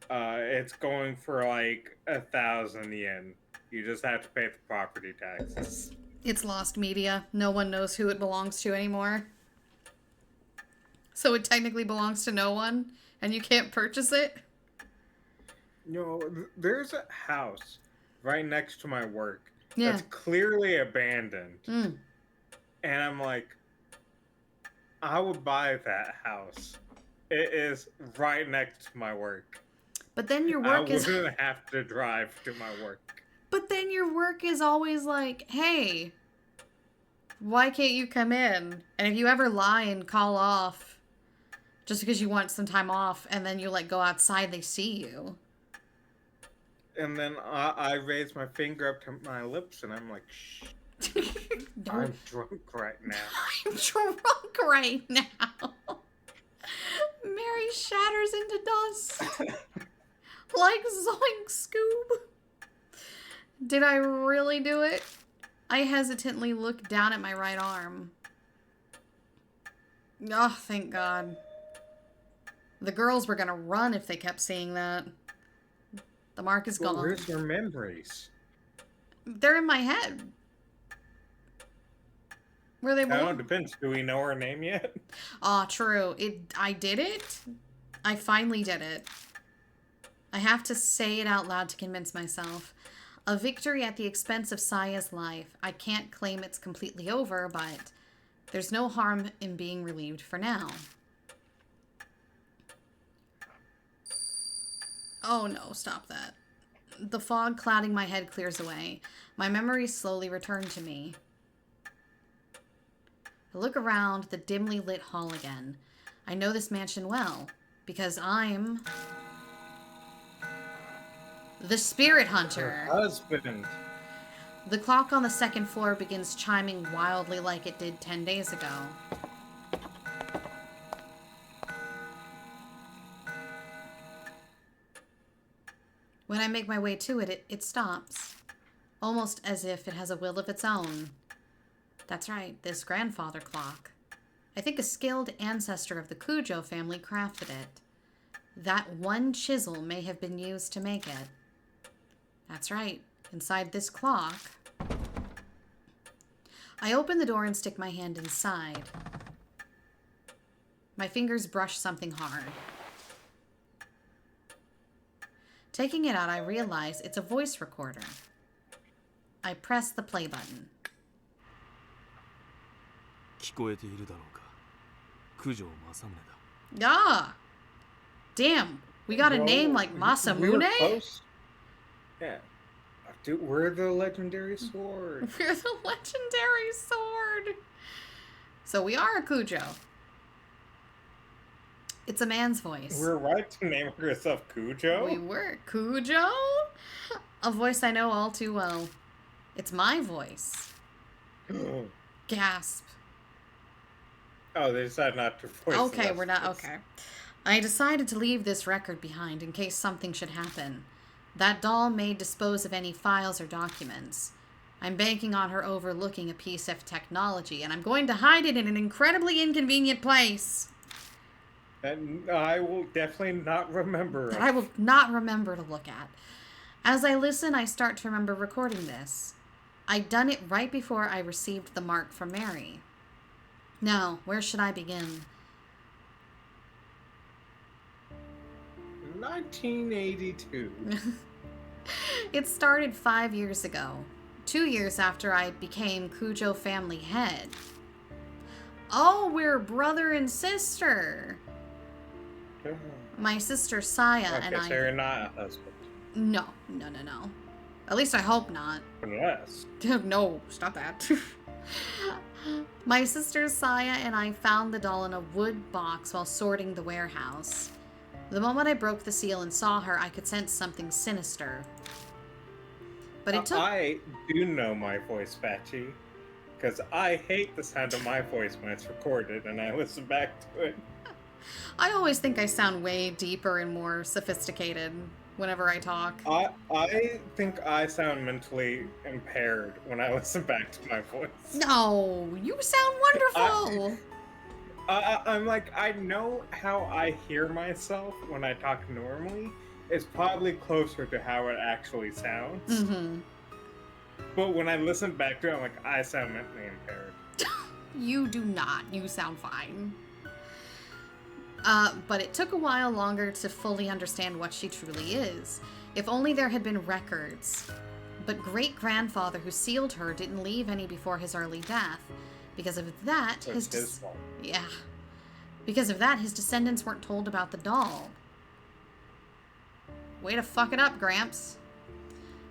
It's going for like 1,000 yen. You just have to pay the property taxes. It's lost media. No one knows who it belongs to anymore. So it technically belongs to no one, and you can't purchase it? You know, there's a house right next to my work Yeah. that's clearly abandoned. Mm. And I'm like, I would buy that house. It is right next to my work. But then your I work is... wouldn't have to drive to my work. But then your work is always like, hey, why can't you come in? And if you ever lie and call off just because you want some time off and then you like go outside, they see you. And then I raise my finger up to my lips and I'm like, shh, I'm drunk right now. I'm drunk right now. Mary shatters into dust. Like Zoink Scoob. Did I really do it? I hesitantly look down at my right arm. Oh, thank God. The girls were gonna run if they kept seeing that. The mark is gone. Where's your memories? They're in my head. Where they I don't know, belong. depends. Do we know her name yet? Aw, true. I did it. I finally did it. I have to say it out loud to convince myself. A victory at the expense of Saya's life. I can't claim it's completely over, but there's no harm in being relieved for now. Oh no, stop that. The fog clouding my head clears away. My memories slowly return to me. I look around the dimly lit hall again. I know this mansion well, because I'm the spirit hunter. Her husband. The clock on the second floor begins chiming wildly like it did 10 days ago. When I make my way to it, it stops. Almost as if it has a will of its own. That's right, this grandfather clock. I think a skilled ancestor of the Kujo family crafted it. That one chisel may have been used to make it. That's right, inside this clock. I open the door and stick my hand inside. My fingers brush something hard. Taking it out, I realize it's a voice recorder. I press the play button. 聞こえているだろうか。九条正宗だ。Ah! Damn, we got a Well, name like we were Masamune? close. Yeah. Dude, we're the legendary sword. We're the legendary sword. So we are a Cujo. It's a man's voice. We're right to name yourself Cujo. We were Cujo? A voice I know all too well. It's my voice. Gasp. Oh, they decided not to voice. Okay, we're not. Okay. I decided to leave this record behind in case something should happen. That doll may dispose of any files or documents. I'm banking on her overlooking a piece of technology, and I'm going to hide it in an incredibly inconvenient place. And I will definitely not remember. That I will not remember to look at. As I listen, I start to remember recording this. I'd done it right before I received the mark from Mary. Now, where should I begin? 1982. It started 5 years ago. 2 years after I became Cujo family head. Oh, we're brother and sister. My sister Saya Okay, and so I... you're not a husband. No. At least I hope not. Unless. No, stop that. My sister Saya and I found the doll in a wood box while sorting the warehouse. The moment I broke the seal and saw her, I could sense something sinister. But it took... I do know my voice, Patchy. Because I hate the sound of my voice when it's recorded and I listen back to it. I always think I sound way deeper and more sophisticated whenever I talk. I think I sound mentally impaired when I listen back to my voice. No, you sound wonderful. I'm like, I know how I hear myself when I talk normally is probably closer to how it actually sounds. Mm-hmm. But when I listen back to it, I'm like, I sound mentally impaired. You do not. You sound fine. But it took a while longer to fully understand what she truly is. If only there had been records. But great-grandfather who sealed her didn't leave any before his early death. Because of that, So it's his fault. Yeah. Because of that, his descendants weren't told about the doll. Way to fuck it up, Gramps.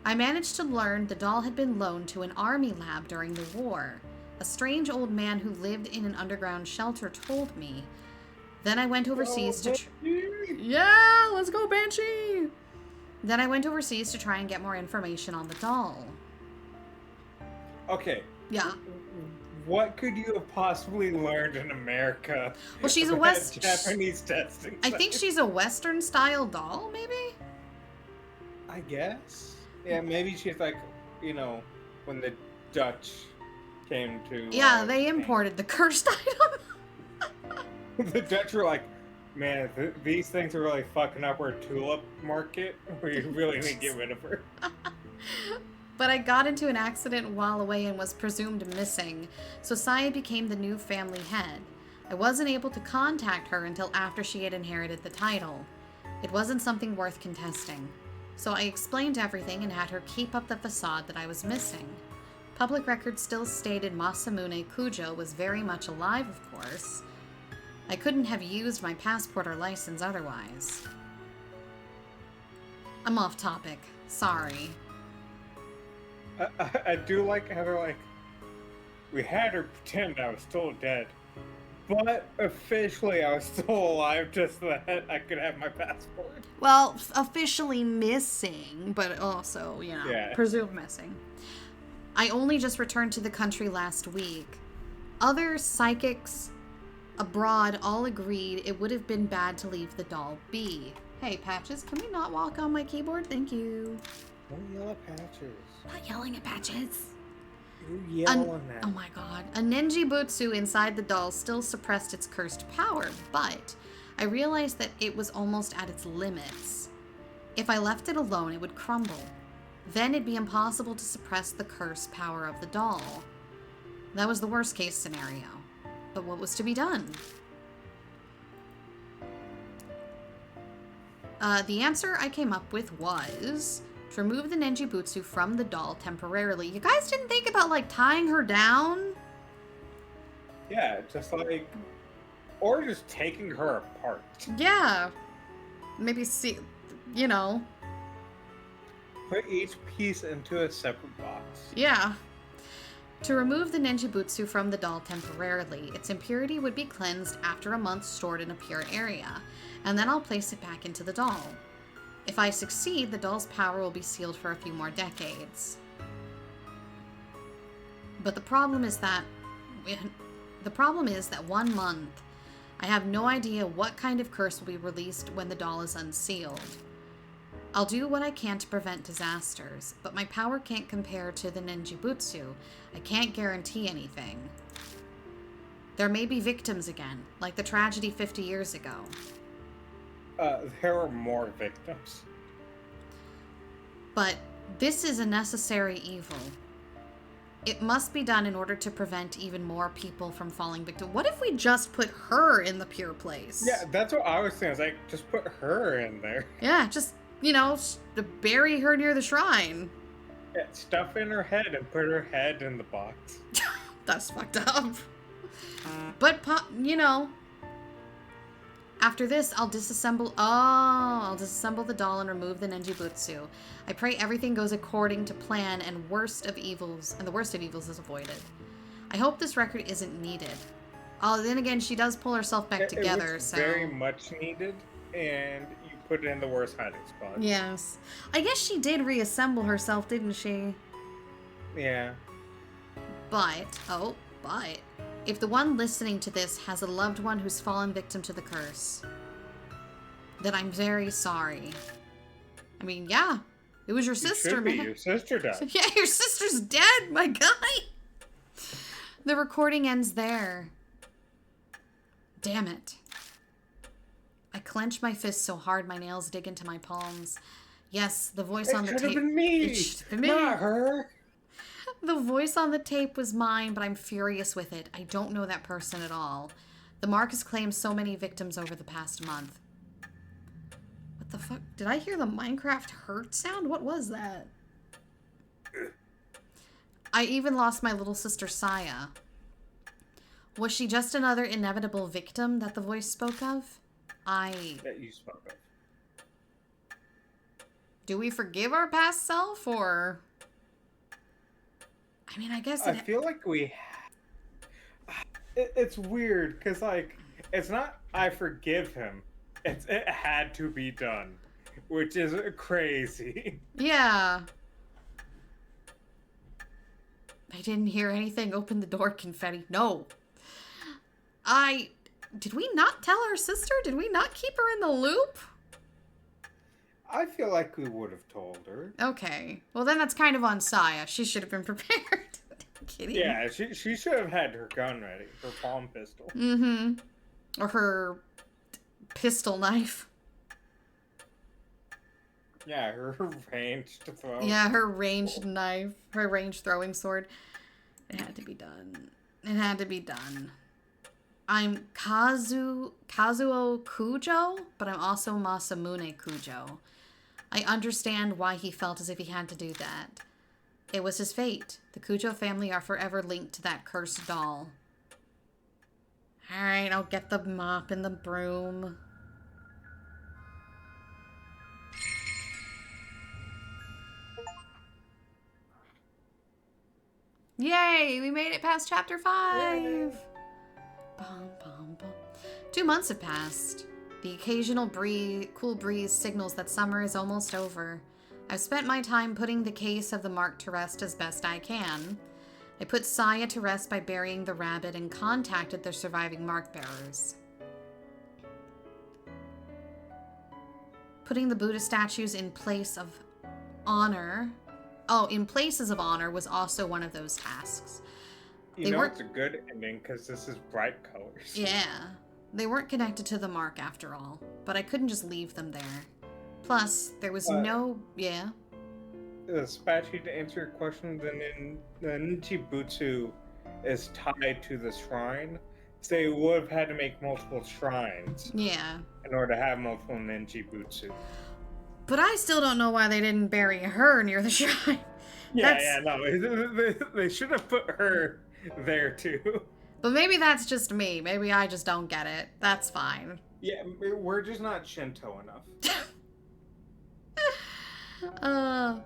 I managed to learn the doll had been loaned to an army lab during the war. A strange old man who lived in an underground shelter told me. Then I went overseas to... Yeah, let's go, Banshee! Then I went overseas to try and get more information on the doll. Okay. Yeah. What could you have possibly learned in America? Well, she's a about Japanese testing. I think she's a Western-style doll, maybe? I guess. Yeah, maybe she's like, you know, when the Dutch came to... Yeah, they imported the cursed item. The Dutch were like, man, these things are really fucking up our tulip market. We really need to get rid of her. But I got into an accident while away and was presumed missing, so Saya became the new family head. I wasn't able to contact her until after she had inherited the title. It wasn't something worth contesting. So I explained everything and had her keep up the facade that I was missing. Public records still stated Masamune Cujo was very much alive, of course. I couldn't have used my passport or license otherwise. I'm off topic. Sorry. I do like how they're like, we had her pretend I was still dead, but officially I was still alive just so that I could have my passport. Well, officially missing, but also, you know, Yeah. presumed missing. I only just returned to the country last week. Other psychics abroad all agreed it would have been bad to leave the doll be. Hey, Patches, can we not walk on my keyboard? Thank you. Don't yell at Patches. Not yelling at Patches. You're yelling at Oh my god. A Nenji Butsu inside the doll still suppressed its cursed power, but I realized that it was almost at its limits. If I left it alone, it would crumble. Then it'd be impossible to suppress the cursed power of the doll. That was the worst case scenario. But what was to be done? The answer I came up with was to remove the Nenji Butsu from the doll temporarily. You guys didn't think about, like, tying her down? Yeah, just like, or just taking her apart. Yeah. maybe see, you know, Put each piece into a separate box. yeah. To remove the ninjibutsu from the doll temporarily, its impurity would be cleansed after a month stored in a pure area, and then I'll place it back into the doll. If I succeed, the doll's power will be sealed for a few more decades. But the problem is that 1 month, I have no idea what kind of curse will be released when the doll is unsealed. I'll do what I can to prevent disasters, but my power can't compare to the ninjibutsu. I can't guarantee anything. There may be victims again, like the tragedy 50 years ago. There are more victims. But this is a necessary evil. It must be done in order to prevent even more people from falling victim. What if we just put her in the pure place? Yeah, that's what I was saying. It's like, just put her in there. Yeah, just, you know, bury her near the shrine. Yeah, stuff in her head and put her head in the box. That's fucked up. But, you know, after this, I'll disassemble the doll and remove the ninjibutsu. I pray everything goes according to plan and the worst of evils is avoided. I hope this record isn't needed. Oh, then again, she does pull herself back together, it was so very much needed, and you put it in the worst hiding spot. yes. I guess she did reassemble herself, didn't she? Yeah. But if the one listening to this has a loved one who's fallen victim to the curse, then I'm very sorry. I mean, yeah, it was your sister, man. Your sister died. Yeah, your sister's dead, my guy. The recording ends there. Damn it. I clench my fist so hard my nails dig into my palms. Yes, the voice on the tape. It should have been me. It should have been me. Not her. The voice on the tape was mine, but I'm furious with it. I don't know that person at all. The mark has claimed so many victims over the past month. What the fuck? Did I hear the Minecraft hurt sound? What was that? I even lost my little sister Saya. Was she just another inevitable victim that the voice spoke of? That you spoke of. Do we forgive our past self, or... I mean, I guess I feel like we... It's weird, because, like, it's not I forgive him. It had to be done, which is crazy. Yeah. I didn't hear anything. Open the door, Confetti. No. Did we not tell our sister? Did we not keep her in the loop? I feel like we would have told her. Okay. Well, then that's kind of on Saya. She should have been prepared. Kidding. Yeah, she should have had her gun ready. Her palm pistol. Mm-hmm. Or her pistol knife. Yeah, her ranged throw. Yeah, her ranged knife. Her ranged throwing sword. It had to be done. It had to be done. I'm Kazuo Kujo, but I'm also Masamune Kujo. I understand why he felt as if he had to do that. It was his fate. The Kujo family are forever linked to that cursed doll. Alright, I'll get the mop and the broom. Yay! We made it past chapter 5! Yay. Bum, bum, bum. 2 months have passed. The occasional cool breeze signals that summer is almost over. I've spent my time putting the case of the mark to rest as best I can. I put Saya to rest by burying the rabbit and contacted the surviving mark bearers. Putting the Buddha statues in place of honor. Oh, in places of honor was also one of those tasks. You know it's a good ending because this is bright colors. Yeah. They weren't connected to the mark after all, but I couldn't just leave them there. Plus, there was no... Yeah? Spachi, to answer your question, the Ninjibutsu is tied to the shrine, so they would have had to make multiple shrines. Yeah. In order to have multiple Ninjibutsu. But I still don't know why they didn't bury her near the shrine. No. They should have put her there, too. But maybe that's just me. Maybe I just don't get it. That's fine. Yeah, we're just not Shinto enough.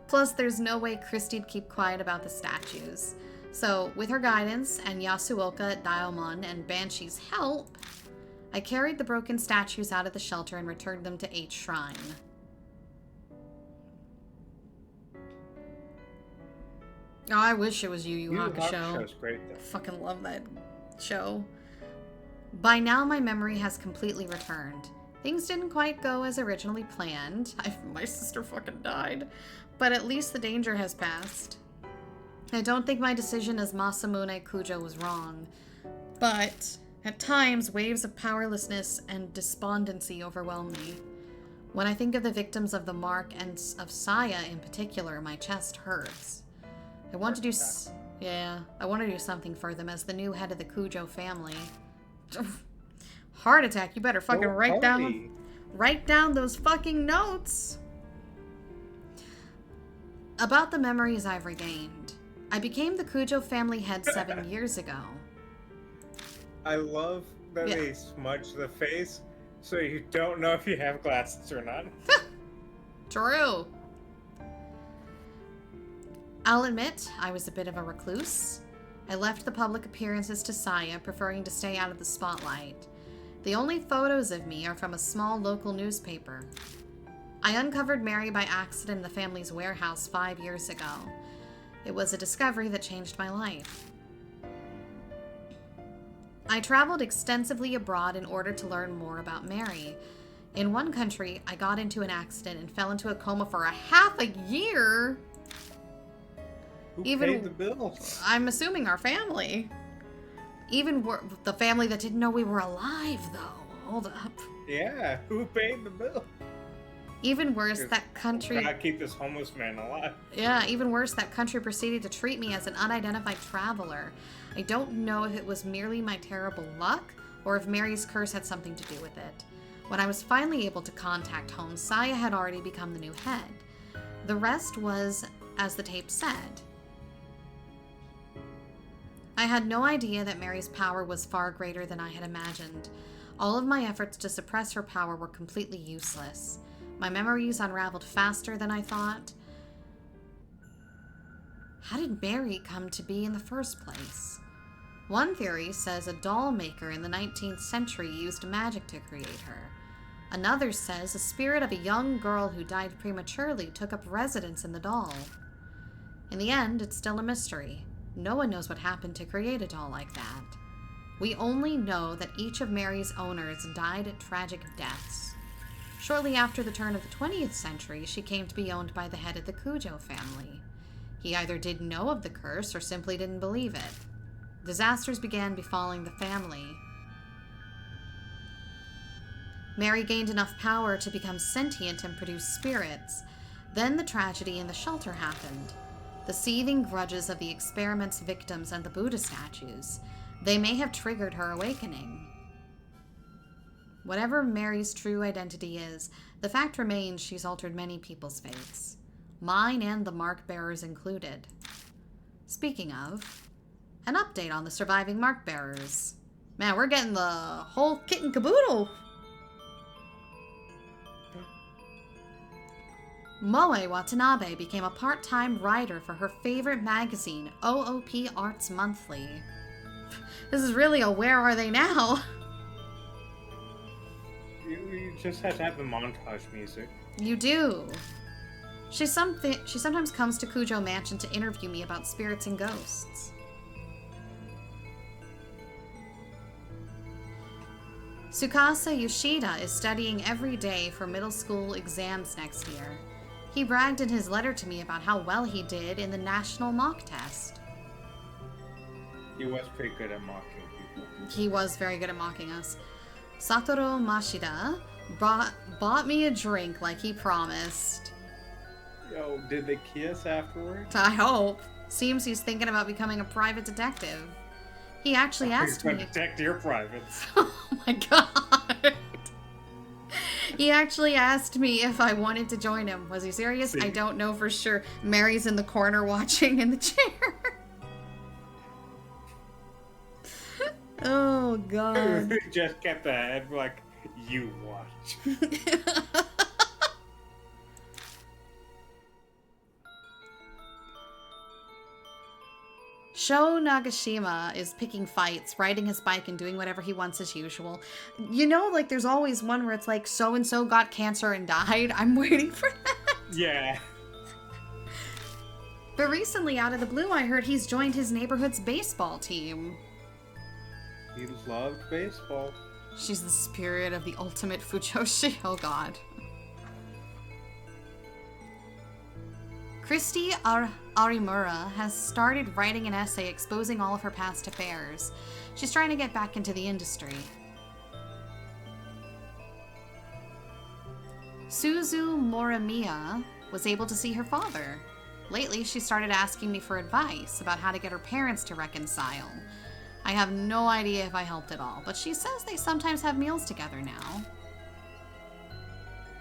Plus, there's no way Christie'd keep quiet about the statues. So, with her guidance and Yasuoka, Daimon, and Banshee's help, I carried the broken statues out of the shelter and returned them to H Shrine. Oh, I wish it was Yu Yu Hakusho. Hakusho's great though. Fucking love that show. By now, my memory has completely returned. Things didn't quite go as originally planned. My sister fucking died. But at least the danger has passed. I don't think my decision as Masamune Kujo was wrong. But at times, waves of powerlessness and despondency overwhelm me. When I think of the victims of the Mark and of Saya in particular, my chest hurts. I want to do something for them as the new head of the Kujo family. Heart attack, you better fucking write down those fucking notes. About the memories I've regained. I became the Kujo family head 7 years ago. I love that they smudge the face so you don't know if you have glasses or not. True. I'll admit, I was a bit of a recluse. I left the public appearances to Saya, preferring to stay out of the spotlight. The only photos of me are from a small local newspaper. I uncovered Mary by accident in the family's warehouse 5 years ago. It was a discovery that changed my life. I traveled extensively abroad in order to learn more about Mary. In one country, I got into an accident and fell into a coma for half a year. Who paid the bills? I'm assuming our family. Even the family that didn't know we were alive, though. Hold up. Yeah, who paid the bill? Even worse, that country... Gotta keep this homeless man alive. Yeah, even worse, that country proceeded to treat me as an unidentified traveler. I don't know if it was merely my terrible luck, or if Mary's curse had something to do with it. When I was finally able to contact home, Saya had already become the new head. The rest was, as the tape said. I had no idea that Mary's power was far greater than I had imagined. All of my efforts to suppress her power were completely useless. My memories unraveled faster than I thought. How did Mary come to be in the first place? One theory says a doll maker in the 19th century used magic to create her. Another says the spirit of a young girl who died prematurely took up residence in the doll. In the end, it's still a mystery. No one knows what happened to create a doll like that. We only know that each of Mary's owners died tragic deaths. Shortly after the turn of the 20th century, she came to be owned by the head of the Kujo family. He either didn't know of the curse or simply didn't believe it. Disasters began befalling the family. Mary gained enough power to become sentient and produce spirits. Then the tragedy in the shelter happened. The seething grudges of the experiment's victims and the Buddha statues. They may have triggered her awakening. Whatever Mary's true identity is, the fact remains she's altered many people's fates. Mine and the mark bearers included. Speaking of, an update on the surviving mark bearers. Man, we're getting the whole kit and caboodle. Moe Watanabe became a part-time writer for her favorite magazine, OOP Arts Monthly. This is really a where are they now? You just have to have the montage music. You do. She sometimes comes to Kujo Mansion to interview me about spirits and ghosts. Tsukasa Yoshida is studying every day for middle school exams next year. He bragged in his letter to me about how well he did in the national mock test. He was pretty good at mocking people. He was very good at mocking us. Satoru Mashida bought me a drink like he promised. Yo, did they kiss afterwards? I hope. Seems he's thinking about becoming a private detective. He actually asked me... Detect your privates. Oh my god. He actually asked me if I wanted to join him. Was he serious? See? I don't know for sure. Mary's in the corner watching in the chair. Oh god. Just kept the head like You watch. Sho Nagashima is picking fights, riding his bike, and doing whatever he wants as usual. You know, like, there's always one where it's like, so-and-so got cancer and died. I'm waiting for that. Yeah. But recently, out of the blue, I heard he's joined his neighborhood's baseball team. He loved baseball. She's the spirit of the ultimate Fujoshi. Oh, God. Christy Arimura has started writing an essay exposing all of her past affairs. She's trying to get back into the industry. Suzu Morimiya was able to see her father. Lately, she started asking me for advice about how to get her parents to reconcile. I have no idea if I helped at all, but she says they sometimes have meals together now.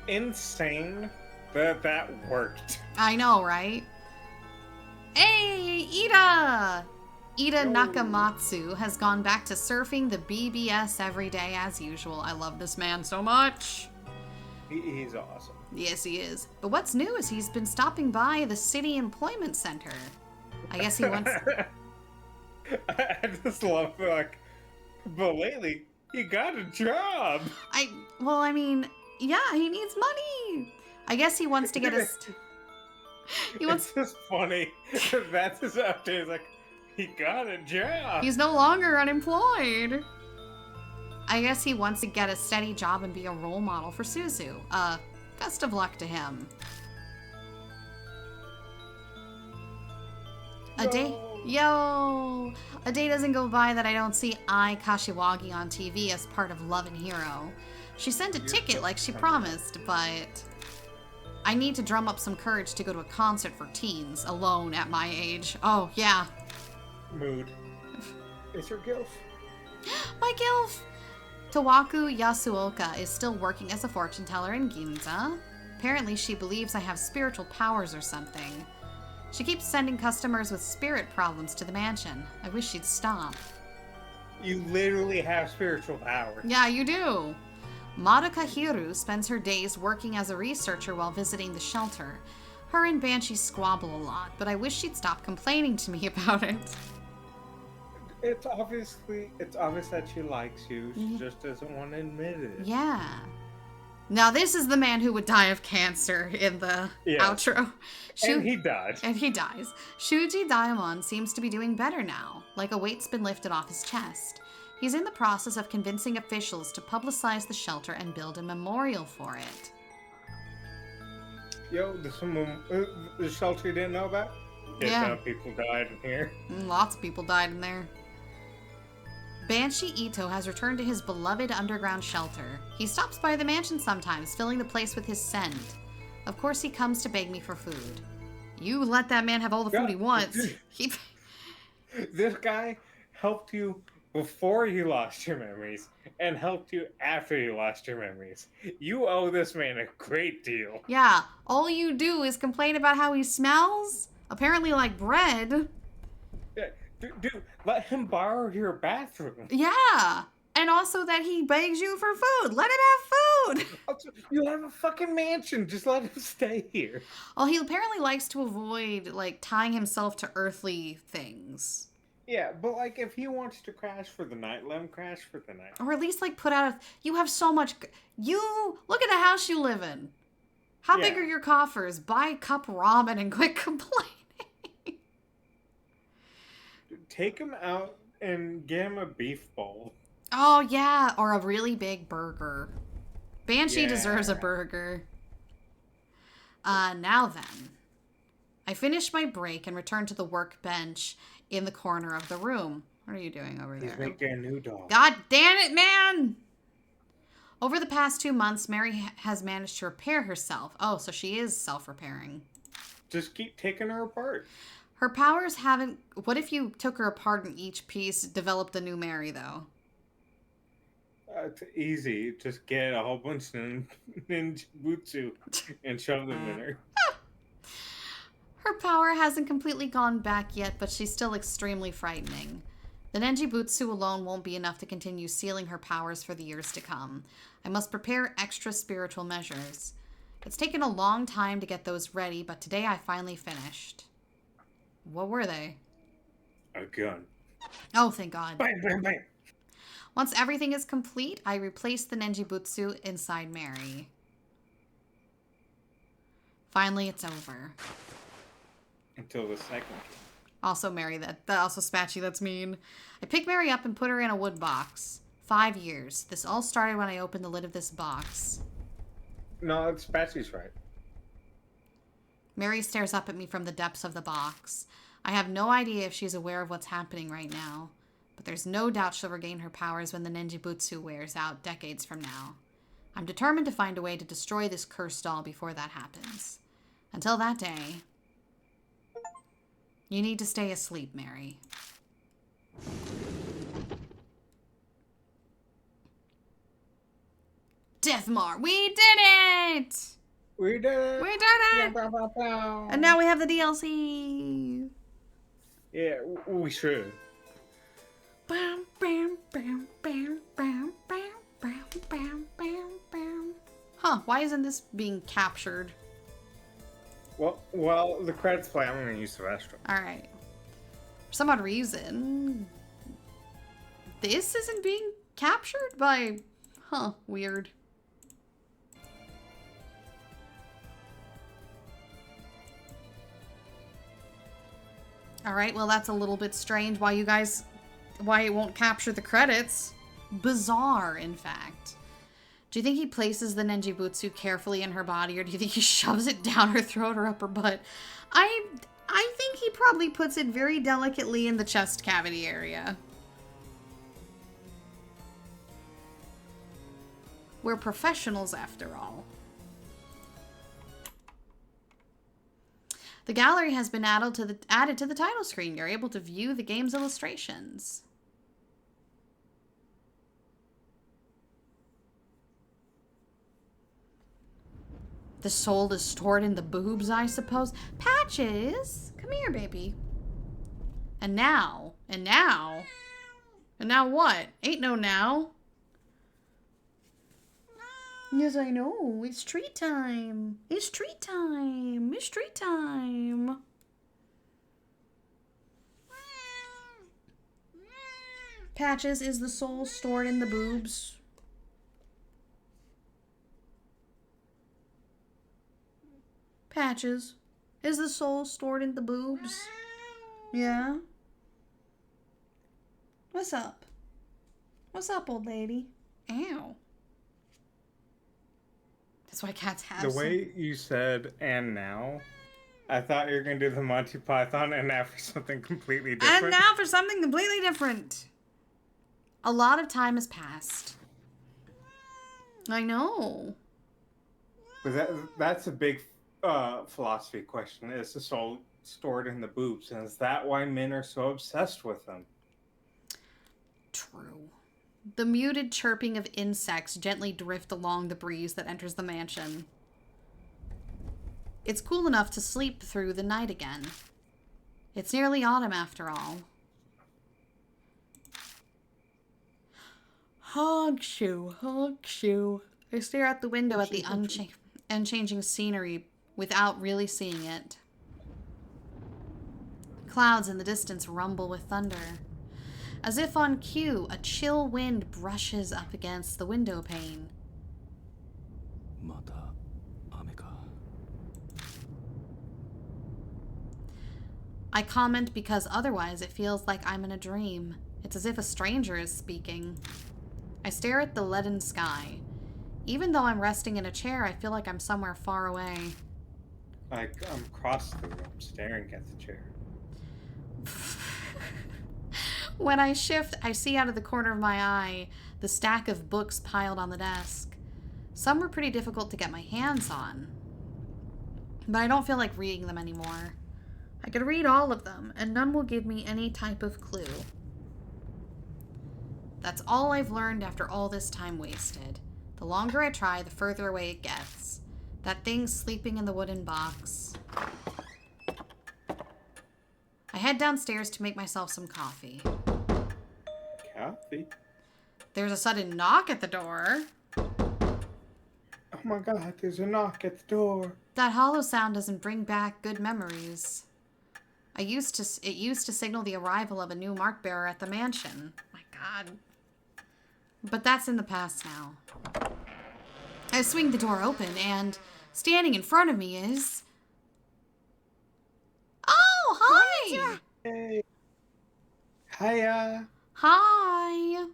Insane that worked. I know, right? Hey, Ida! Ida Nakamatsu has gone back to surfing the BBS every day as usual. I love this man so much. He's awesome. Yes, he is. But what's new is he's been stopping by the City Employment Center. I guess he wants... I just love, like, but lately, he got a job. Well, I mean, yeah, he needs money. I guess he wants to get a... It's just funny. That's his update. It's like, he got a job. He's no longer unemployed. I guess he wants to get a steady job and be a role model for Suzu. Best of luck to him. A day doesn't go by that I don't see Ai Kashiwagi on TV as part of Love and Hero. She sent a ticket like she promised, but I need to drum up some courage to go to a concert for teens alone at my age. Oh, yeah. Mood. It's your gilf. My gilf! Tawaku Yasuoka is still working as a fortune teller in Ginza. Apparently she believes I have spiritual powers or something. She keeps sending customers with spirit problems to the mansion. I wish she'd stop. You literally have spiritual powers. Yeah, you do. Madoka Hiru spends her days working as a researcher while visiting the shelter. Her and Banshee squabble a lot, but I wish she'd stop complaining to me about it. It's obvious that she likes you. She just doesn't want to admit it. Yeah. Now this is the man who would die of cancer in the outro. And he died. And he dies. Shuji Daimon seems to be doing better now, like a weight's been lifted off his chest. He's in the process of convincing officials to publicize the shelter and build a memorial for it. Yo, the shelter you didn't know about? Yeah. People died in here. Lots of people died in there. Banshee Ito has returned to his beloved underground shelter. He stops by the mansion sometimes, filling the place with his scent. Of course, he comes to beg me for food. You let that man have all the food he wants. This guy helped you before you lost your memories and helped you after you lost your memories. You owe this man a great deal. Yeah, all you do is complain about how he smells, apparently like bread. Yeah, dude, let him borrow your bathroom. Yeah, and also that he begs you for food. Let him have food. You have a fucking mansion. Just let him stay here. Well, he apparently likes to avoid, like, tying himself to earthly things. Yeah, but, like, if he wants to crash for the night, let him crash for the night. Or at least, like, put out a... You have so much... Look at the house you live in. How big are your coffers? Buy a cup ramen and quit complaining. Take him out and get him a beef bowl. Oh, yeah. Or a really big burger. Banshee deserves a burger. Now then. I finished my break and returned to the workbench in the corner of the room. What are you doing over there? He's making a new dog. God damn it, man! Over the past 2 months, Mary has managed to repair herself. Oh, so she is self-repairing. Just keep taking her apart. Her powers haven't... What if you took her apart and each piece developed a new Mary, though? It's easy. Just get a whole bunch of ninjutsu and shove them in her. Her power hasn't completely gone back yet, but she's still extremely frightening. The Nenjibutsu alone won't be enough to continue sealing her powers for the years to come. I must prepare extra spiritual measures. It's taken a long time to get those ready, but today I finally finished. What were they? A gun. Oh, thank God. Bang, bang, bang. Once everything is complete, I replace the Nenjibutsu inside Mary. Finally, it's over. Until the second. Also Mary, also Spatchy, that's mean. I pick Mary up and put her in a wood box. 5 years. This all started when I opened the lid of this box. No, it's Patsy's right. Mary stares up at me from the depths of the box. I have no idea if she's aware of what's happening right now, but there's no doubt she'll regain her powers when the Nenjibutsu wears out decades from now. I'm determined to find a way to destroy this cursed doll before that happens. Until that day, you need to stay asleep, Mary. Deathmar, we did it! We did it! We did it! And now we have the DLC. Yeah, we should. Bam, bam, bam, bam, bam, bam, bam, bam, bam, bam. Huh, why isn't this being captured? Well, the credits play. I'm going to use the restroom. Alright. For some odd reason, this isn't being captured by... Huh, weird. Alright, well that's a little bit strange why it won't capture the credits. Bizarre, in fact. Do you think he places the Nenjibutsu carefully in her body, or do you think he shoves it down her throat or up her butt? I think he probably puts it very delicately in the chest cavity area. We're professionals after all. The gallery has been added to the title screen. You're able to view the game's illustrations. The soul is stored in the boobs, I suppose. Patches! Come here, baby. And now what? Ain't no now. Yes, I know. It's treat time. It's treat time. It's treat time. Patches, is the soul stored in the boobs? Patches, is the soul stored in the boobs? Yeah? What's up? What's up, old lady? Ow. That's why cats have The way you said "and now," I thought you were gonna do the Monty Python and now for something completely different. And now for something completely different. A lot of time has passed. I know. But that's a big philosophy question. Is the soul stored in the boobs? And is that why men are so obsessed with them? True. The muted chirping of insects gently drift along the breeze that enters the mansion. It's cool enough to sleep through the night again. It's nearly autumn after all. Hogshoe, hogshoe. I stare out the window at the unchanging scenery without really seeing it. Clouds in the distance rumble with thunder. As if on cue, a chill wind brushes up against the window pane. I comment because otherwise it feels like I'm in a dream. It's as if a stranger is speaking. I stare at the leaden sky. Even though I'm resting in a chair, I feel like I'm somewhere far away. Like I'm across the room staring at the chair. When I shift, I see out of the corner of my eye the stack of books piled on the desk. Some were pretty difficult to get my hands on, but I don't feel like reading them anymore. I could read all of them, and none will give me any type of clue. That's all I've learned after all this time wasted. The longer I try, the further away it gets. That thing sleeping in the wooden box. I head downstairs to make myself some coffee. coffee. There's a sudden knock at the door. Oh my god, there's a knock at the door. That hollow sound doesn't bring back good memories. It used to signal the arrival of a new mark bearer at the mansion. My god. But that's in the past now. I swing the door open and standing in front of me is... Oh, hi! Hey. Hiya. Hi!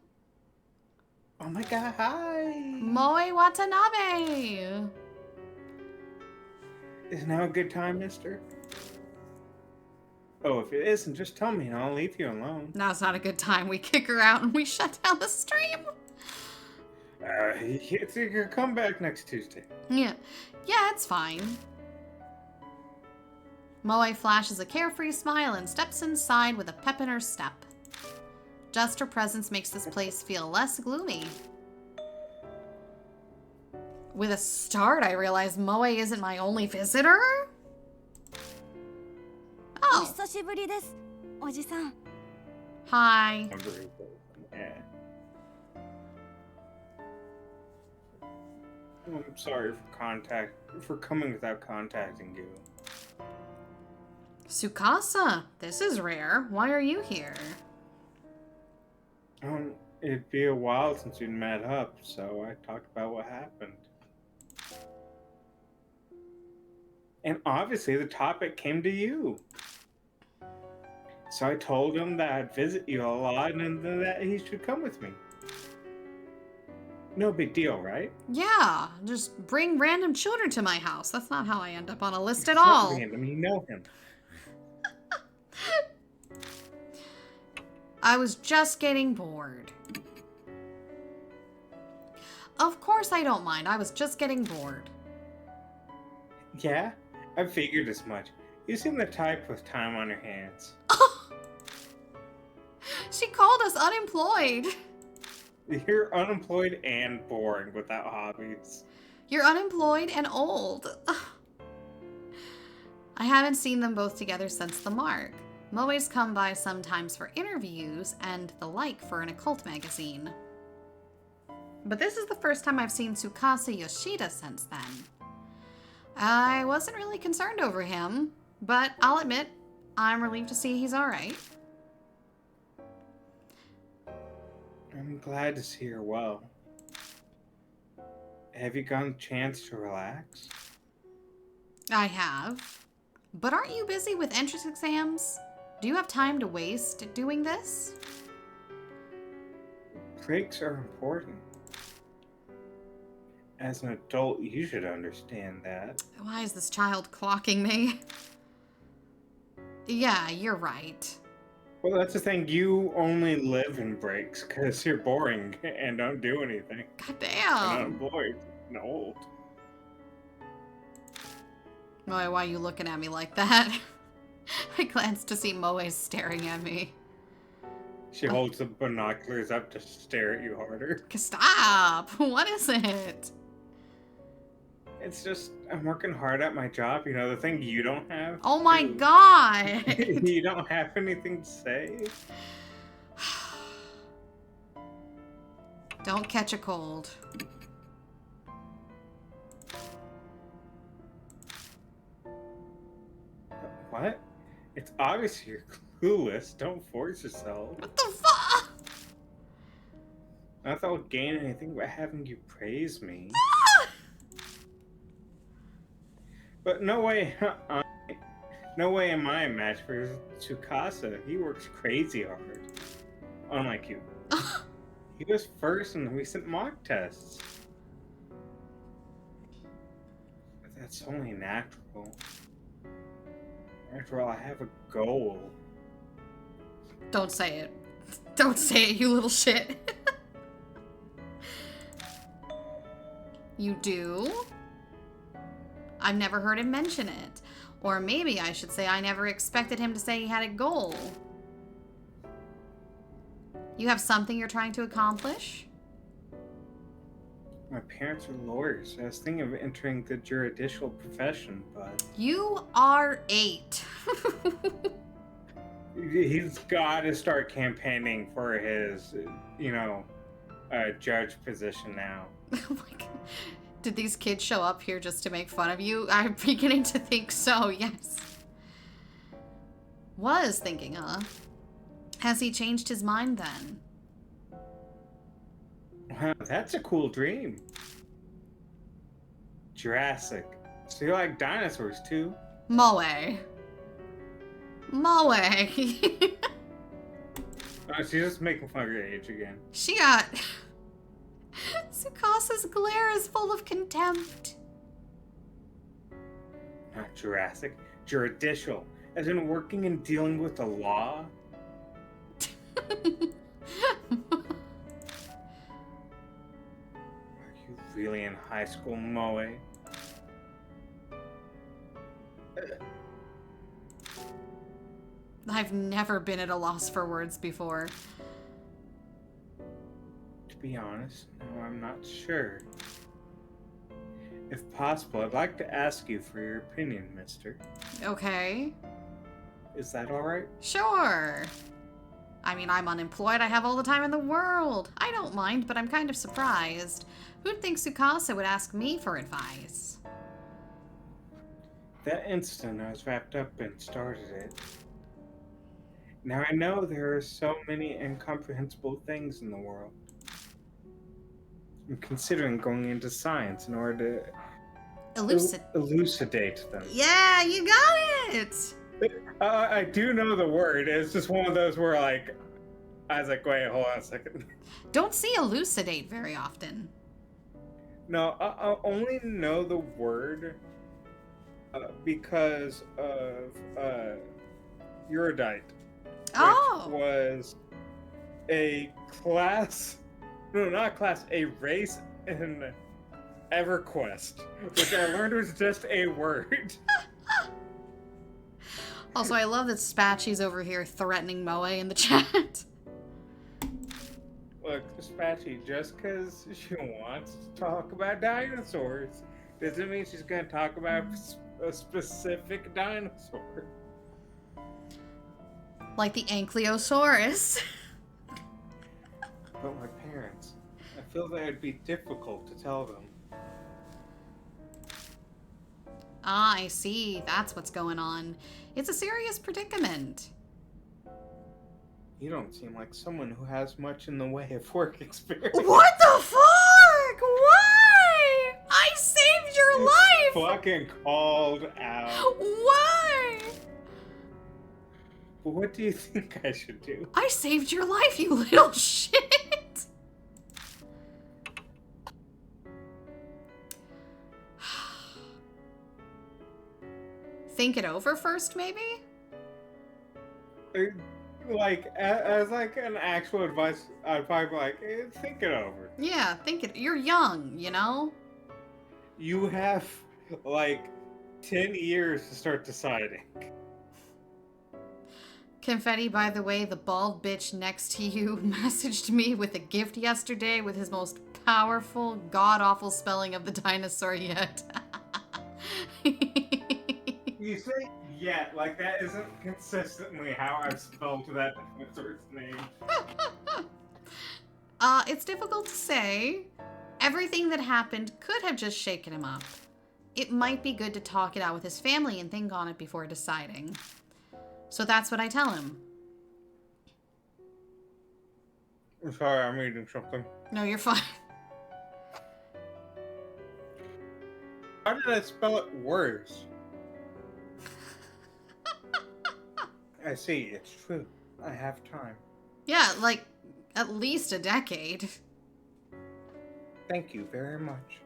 Oh my god, hi. Moe Watanabe! Is now a good time, mister? Oh, if it isn't, just tell me and I'll leave you alone. Now's not a good time. We kick her out and we shut down the stream. It's your comeback next Tuesday. Yeah, it's fine. Moe flashes a carefree smile and steps inside with a pep in her step. Just her presence makes this place feel less gloomy. With a start, I realize Moe isn't my only visitor? Oh, 久しぶりですおじさん hi. Yeah. I'm sorry for coming without contacting you. Tsukasa, this is rare. Why are you here? It'd be a while since we'd met up, so I talked about what happened. And obviously the topic came to you. So I told him that I'd visit you a lot and that he should come with me. No big deal, right? Yeah, just bring random children to my house. That's not how I end up on a list at It's not all. random, you know him. I was just getting bored. Of course I don't mind. I was just getting bored. Yeah, I figured as much. You seem the type with time on your hands. She called us unemployed. You're unemployed and boring without hobbies. You're unemployed and old. I haven't seen them both together since the mark. Moe's come by sometimes for interviews and the like for an occult magazine. But this is the first time I've seen Tsukasa Yoshida since then. I wasn't really concerned over him, but I'll admit, I'm relieved to see he's alright. I'm glad to see you're well. Have you gotten a chance to relax? I have. But aren't you busy with entrance exams? Do you have time to waste doing this? Breaks are important. As an adult, you should understand that. Why is this child clocking me? Yeah, you're right. Well, that's the thing. You only live in breaks because you're boring and don't do anything. God And damn. unemployed and old. Moe, why are you looking at me like that? I glanced to see Moe staring at me. She holds the binoculars up to stare at you harder. Stop! What is it? It's just, I'm working hard at my job. You know, the thing you don't have. Oh my Dude. god! You don't have anything to say? Don't catch a cold. What? It's obvious you're clueless. Don't force yourself. What the fuck? Not that I'll gain anything by having you praise me. But no way am I a match for Tsukasa. He works crazy hard. Unlike you. He was first in the recent mock tests. But that's only natural. After all, I have a goal. Don't say it. Don't say it, you little shit. You do? I've never heard him mention it. Or maybe I should say I never expected him to say he had a goal. You have something you're trying to accomplish? My parents are lawyers. I was thinking of entering the judicial profession, but... You are 8. He's got to start campaigning for his, judge position now. Oh my god. Did these kids show up here just to make fun of you? I'm beginning to think so, yes. Was thinking, huh? Has he changed his mind then? Wow, that's a cool dream. Jurassic. So you like dinosaurs too? Moe. Moe. Oh, she's just making fun of your age again. She got... Tsukasa's glare is full of contempt. Not Jurassic. Juridical. As in working and dealing with the law? Are you really in high school, Moe? I've never been at a loss for words before. To be honest, no, I'm not sure. If possible, I'd like to ask you for your opinion, mister. Okay. Is that alright? Sure. I mean, I'm unemployed. I have all the time in the world. I don't mind, but I'm kind of surprised. Who'd think Tsukasa would ask me for advice? That instant I was wrapped up in started it. Now I know there are so many incomprehensible things in the world. I'm considering going into science in order to elucidate them. Yeah, you got it! I do know the word. It's just one of those where, like, I was like, wait, hold on a second. Don't see elucidate very often. No, I only know the word because of Erudite. Which was a class, no, not a class, a race in EverQuest, which I learned was just a word. Also, I love that Spatchy's over here threatening Moe in the chat. Look, Spatchy, just because she wants to talk about dinosaurs doesn't mean she's going to talk about a specific dinosaur. Like the Ankylosaurus. But my parents, I feel that it'd be difficult to tell them. Ah, I see. That's what's going on. It's a serious predicament. You don't seem like someone who has much in the way of work experience. What the fuck? Why? I saved your life! Fucking called out. Why? But what do you think I should do? I saved your life, you little shit! Think it over first, maybe? Like, as like an actual advice, I'd probably be like, think it over. Yeah, think it. You're young, you know? You have, like, 10 years to start deciding. Confetti, by the way, the bald bitch next to you messaged me with a gift yesterday with his most powerful, god-awful spelling of the dinosaur yet. You say yet, like that isn't consistently how I've spelled that dinosaur's name. It's difficult to say. Everything that happened could have just shaken him up. It might be good to talk it out with his family and think on it before deciding. So that's what I tell him. I'm sorry, I'm eating something. No, you're fine. How did I spell it worse? I see, it's true. I have time. Yeah, like, at least a decade. Thank you very much.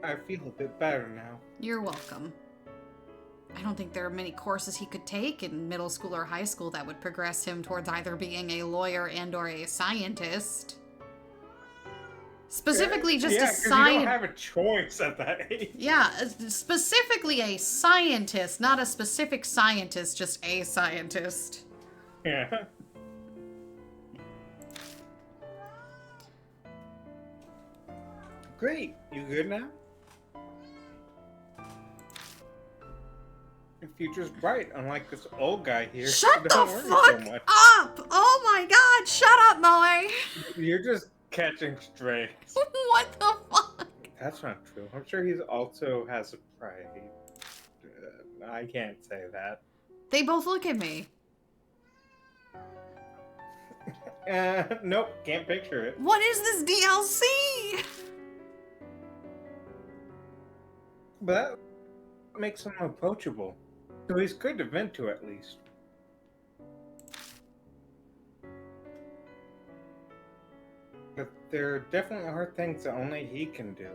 I feel a bit better now. You're welcome. I don't think there are many courses he could take in middle school or high school that would progress him towards either being a lawyer and or a scientist. Specifically just a scientist. Yeah, you don't have a choice at that age. Yeah, specifically a scientist, not a specific scientist, just a scientist. Yeah. Great. You good now? If future's bright, unlike this old guy here. Shut the Don't worry fuck so much. up! Oh my god, shut up, Moe! You're just catching strays. What the fuck? That's not true. I'm sure he's also has a pride. I can't say that. They both look at me. Nope, can't picture it. What is this DLC? But that makes him approachable. So he's good to vent to at least. But there definitely are things that only he can do.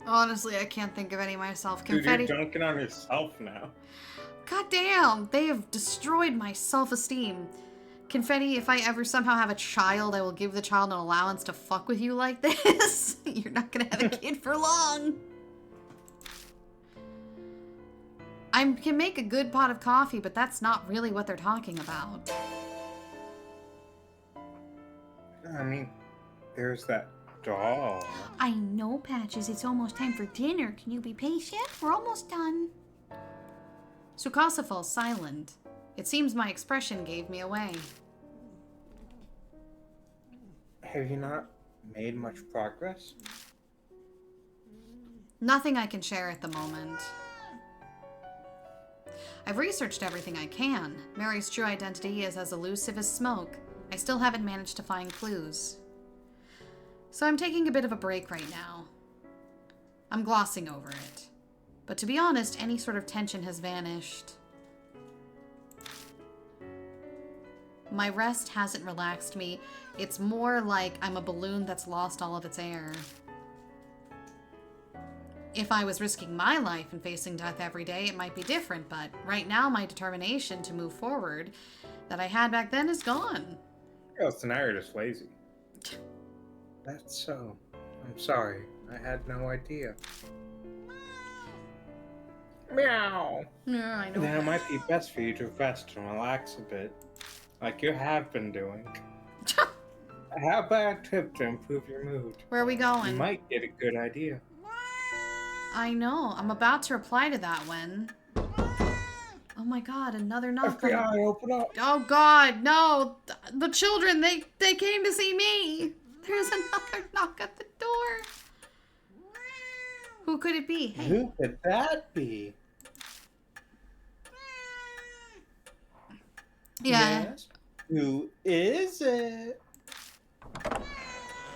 Honestly, I can't think of any myself. Dude, Confetti. you're dunking on yourself now. God damn, they have destroyed my self-esteem. Confetti, if I ever somehow have a child, I will give the child an allowance to fuck with you like this. You're not gonna have a kid for long. I can make a good pot of coffee, but that's not really what they're talking about. I mean, there's that doll. I know, Patches. It's almost time for dinner. Can you be patient? We're almost done. Tsukasa falls silent. It seems my expression gave me away. Have you not made much progress? Nothing I can share at the moment. I've researched everything I can. Mary's true identity is as elusive as smoke. I still haven't managed to find clues. So I'm taking a bit of a break right now. I'm glossing over it. But to be honest, any sort of tension has vanished. My rest hasn't relaxed me. It's more like I'm a balloon that's lost all of its air. If I was risking my life and facing death every day, it might be different, but right now my determination to move forward that I had back then is gone. Oh, so now you're just lazy. That's so. I'm sorry. I had no idea. Meow. Yeah, I know. Then it might be best for you to rest and relax a bit, like you have been doing. How about a trip to improve your mood? Where are we going? You might get a good idea. I know. I'm about to reply to that when. Oh my god, another knock. FBI, open up. Oh god, no. The children, they came to see me. There's another knock at the door. Who could it be? Hey. Who could that be? Yeah. Yes. Who is it?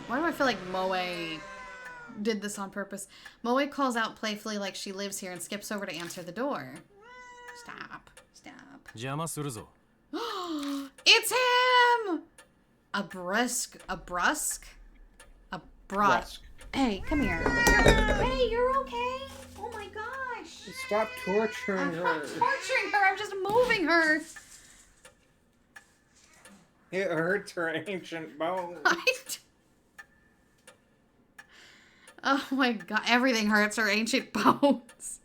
Why do I feel like Moe did this on purpose? Moe calls out playfully like she lives here and skips over to answer the door. Stop. Stop. 邪魔するぞ。 It's him! A brusque. Hey, come here. Hey, you're okay? Oh my gosh. Stop torturing I'm her. not torturing her. I'm just moving her. It hurts her ancient bones. Oh my god. Everything hurts her ancient bones.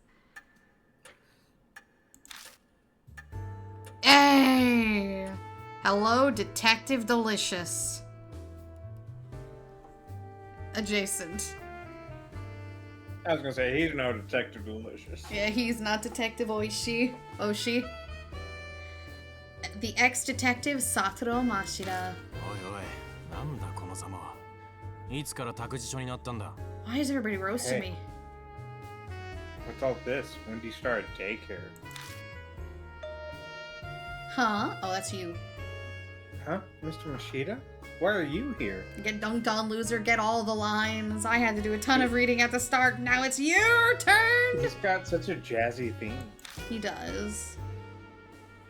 Hey! Hello, Detective Delicious. Adjacent. I was gonna say, he's no Detective Delicious. Yeah, he's not Detective Oishi. The ex-detective Satoru Mashida. おいおい、なんだこのざまは。いつから託児所になったんだ。 Why is everybody roasting Hey. me? What's all this? When do you start daycare? Huh? Oh, that's you. Huh? Mr. Mashida? Why are you here? Get dunked on, loser. Get all the lines. I had to do a ton of reading at the start. Now it's your turn. He's got such a jazzy theme. He does.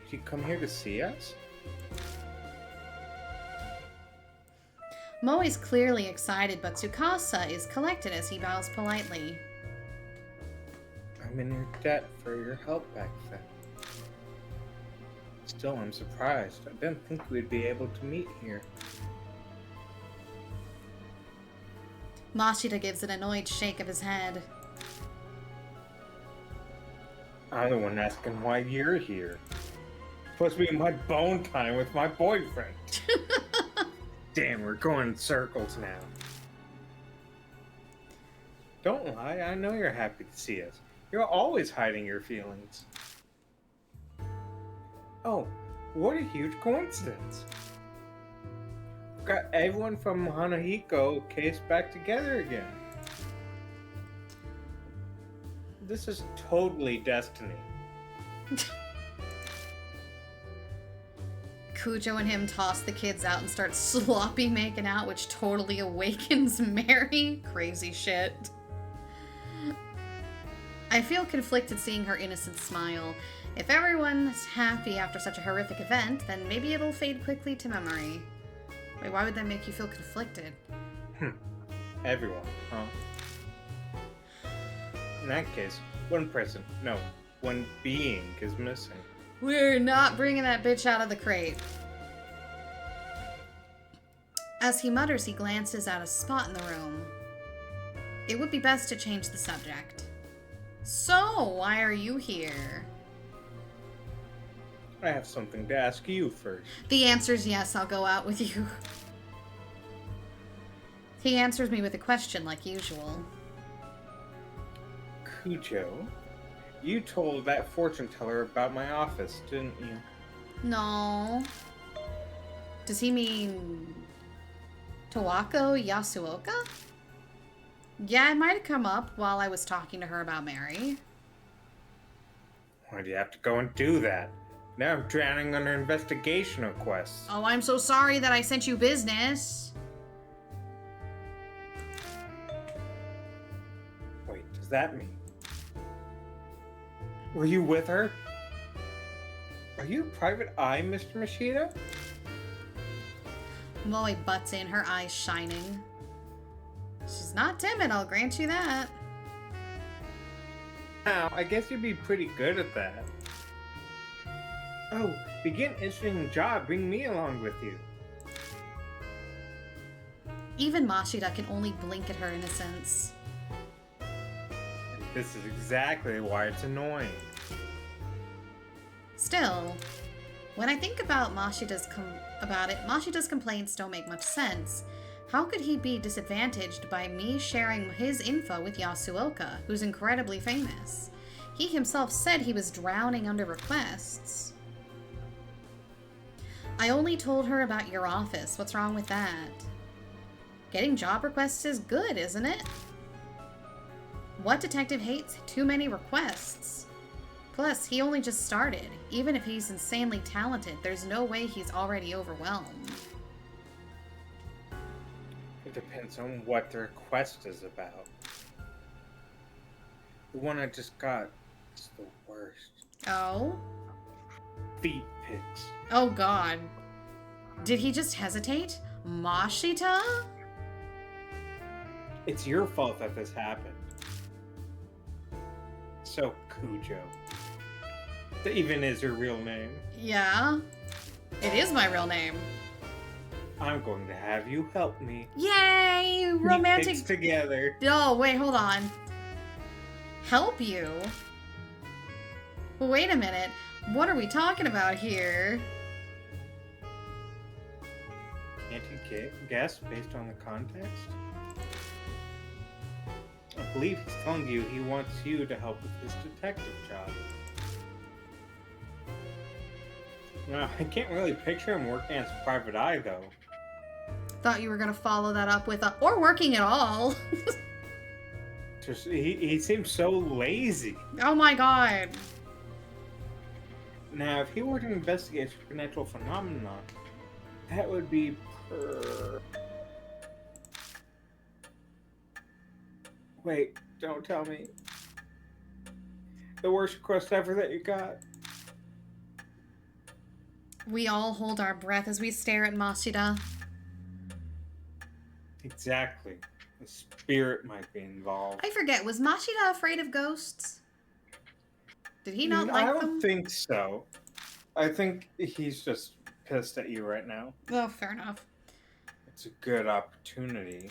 Did you come here to see us? Moe is clearly excited, but Tsukasa is collected as he bows politely. I'm in your debt for your help back then. Still, I'm surprised. I didn't think we'd be able to meet here. Mashida gives an annoyed shake of his head. I'm the one asking why you're here. Supposed to be my bone time with my boyfriend. Damn, we're going in circles now. Don't lie, I know you're happy to see us. You're always hiding your feelings. Oh, what a huge coincidence. Got everyone from Hanahiko case back together again. This is totally destiny. Cujo and him toss the kids out and start sloppy making out, which totally awakens Mary. Crazy shit. I feel conflicted seeing her innocent smile. If everyone's happy after such a horrific event, then maybe it'll fade quickly to memory. Wait, why would that make you feel conflicted? Everyone, huh? In that case, one person, no, one being is missing. We're not bringing that bitch out of the crate. As he mutters, he glances at a spot in the room. It would be best to change the subject. So, why are you here? I have something to ask you first. The answer's yes, I'll go out with you. He answers me with a question like usual. Cujo, you told that fortune teller about my office, didn't you? No. Does he mean Towako Yasuoka? Yeah, it might have come up while I was talking to her about Mary. Why do you have to go and do that? Now I'm drowning under investigation requests. Oh, I'm so sorry that I sent you business. Wait, does that mean? Were you with her? Are you a private eye, Mr. Machida? Moe butts in, her eyes shining. She's not timid, I'll grant you that. Now, I guess you'd be pretty good at that. Oh, begin an interesting job. Bring me along with you. Even Mashida can only blink at her innocence. This is exactly why it's annoying. Still, when I think about Mashida's complaints don't make much sense. How could he be disadvantaged by me sharing his info with Yasuoka, who's incredibly famous? He himself said he was drowning under requests. I only told her about your office. What's wrong with that? Getting job requests is good, isn't it? What detective hates too many requests? Plus, he only just started. Even if he's insanely talented, there's no way he's already overwhelmed. It depends on what the request is about. The one I just got is the worst. Oh? Feet pics. Oh god. Did he just hesitate? Mashita? It's your fault that this happened. So, Cujo. That even is your real name. Yeah. It is my real name. I'm going to have you help me. Yay! Feet Romantic. pics together. Oh, wait, hold on. Help you? Wait a minute. What are we talking about here? Can't you guess based on the context? I believe he's telling you he wants you to help with his detective job. Now, I can't really picture him working as a private eye, though. Thought you were gonna follow that up with a, or working at all. Just he seems so lazy. Oh my god. Now, if he were to investigate supernatural phenomena, that would be Wait, don't tell me. The worst request ever that you got. We all hold our breath as we stare at Mashida. Exactly. The spirit might be involved. I forget, was Mashida afraid of ghosts? Did he not like I them? don't think so. I think he's just pissed at you right now. Oh, fair enough. It's a good opportunity.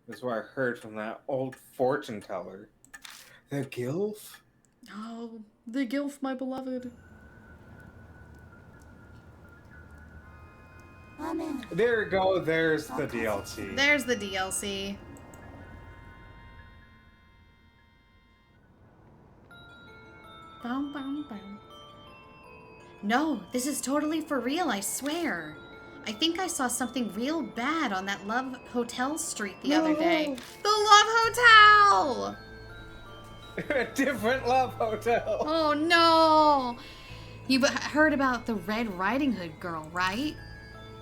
That's what I heard from that old fortune teller. The Gilf? Oh, the Gilf, my beloved. Amen. There we go, there's the DLC. There's the DLC. Bum, bum, bum. No, this is totally for real, I swear. I think I saw something real bad on that Love Hotel street the other day. The Love Hotel! A different Love Hotel. Oh no! You've heard about the Red Riding Hood girl, right?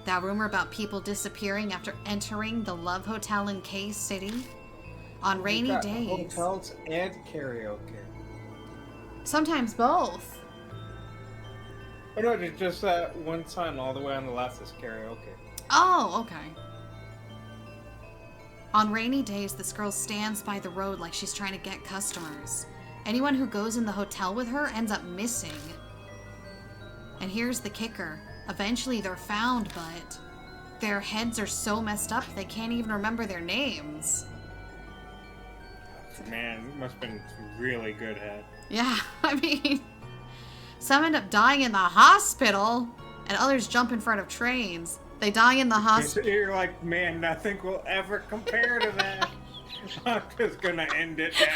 That rumor about people disappearing after entering the Love Hotel in K City? On rainy Got days. hotels and karaoke. Sometimes both. Oh no, there's just that one sign all the way on the left is karaoke. Oh, okay. On rainy days, this girl stands by the road like she's trying to get customers. Anyone who goes in the hotel with her ends up missing. And here's the kicker. Eventually they're found, but their heads are so messed up they can't even remember their names. Man, it must have been some really good head. Yeah, I mean, some end up dying in the hospital, and others jump in front of trains. They die in the hospital. You're like, man, nothing will ever compare to that. I'm just gonna end it now.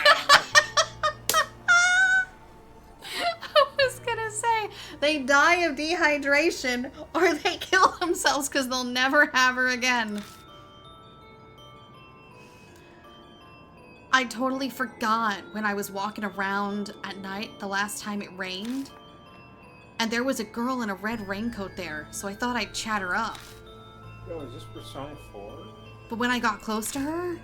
I was gonna say, they die of dehydration, or they kill themselves because they'll never have her again. I totally forgot when I was walking around at night the last time it rained. And there was a girl in a red raincoat there, so I thought I'd chat her up. Yo, is this Persona 4? But when I got close to her...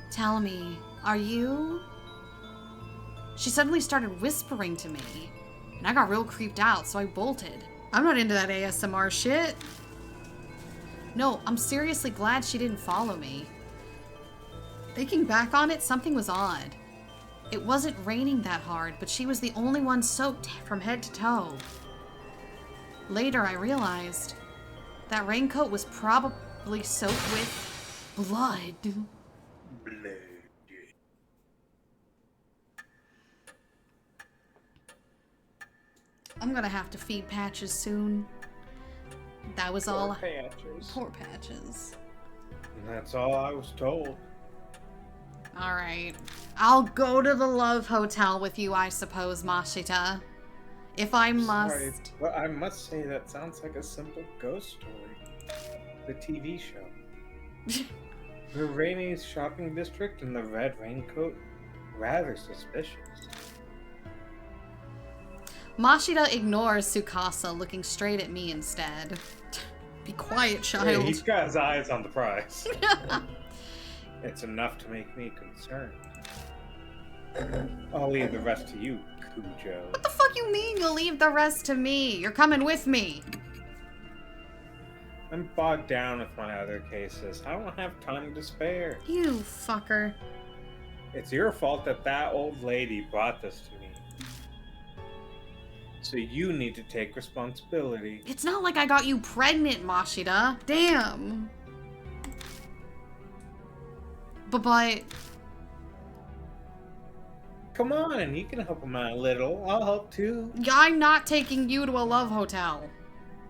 Tell me, are you... She suddenly started whispering to me, and I got real creeped out, so I bolted. I'm not into that ASMR shit. No, I'm seriously glad she didn't follow me. Thinking back on it, something was odd. It wasn't raining that hard, but she was the only one soaked from head to toe. Later, I realized that raincoat was probably soaked with blood. Blood. I'm gonna have to feed Patches soon. That was all. Patches. Poor Patches. And that's all I was told. Alright. I'll go to the Love Hotel with you, I suppose, Mashita. If I must. Sorry, but I must say that sounds like a simple ghost story. The TV show. The Rainey's shopping district and the red raincoat. Rather suspicious. Mashita ignores Tsukasa, looking straight at me instead. Be quiet, child. Hey, he's got his eyes on the prize. It's enough to make me concerned. I'll leave the rest to you, Cujo. What the fuck you mean you'll leave the rest to me? You're coming with me. I'm bogged down with my other cases. I don't have time to spare. You fucker. It's your fault that that old lady brought this to me. So you need to take responsibility. It's not like I got you pregnant, Mashita. Damn. But... Come on, you can help him out a little. I'll help too. I'm not taking you to a love hotel.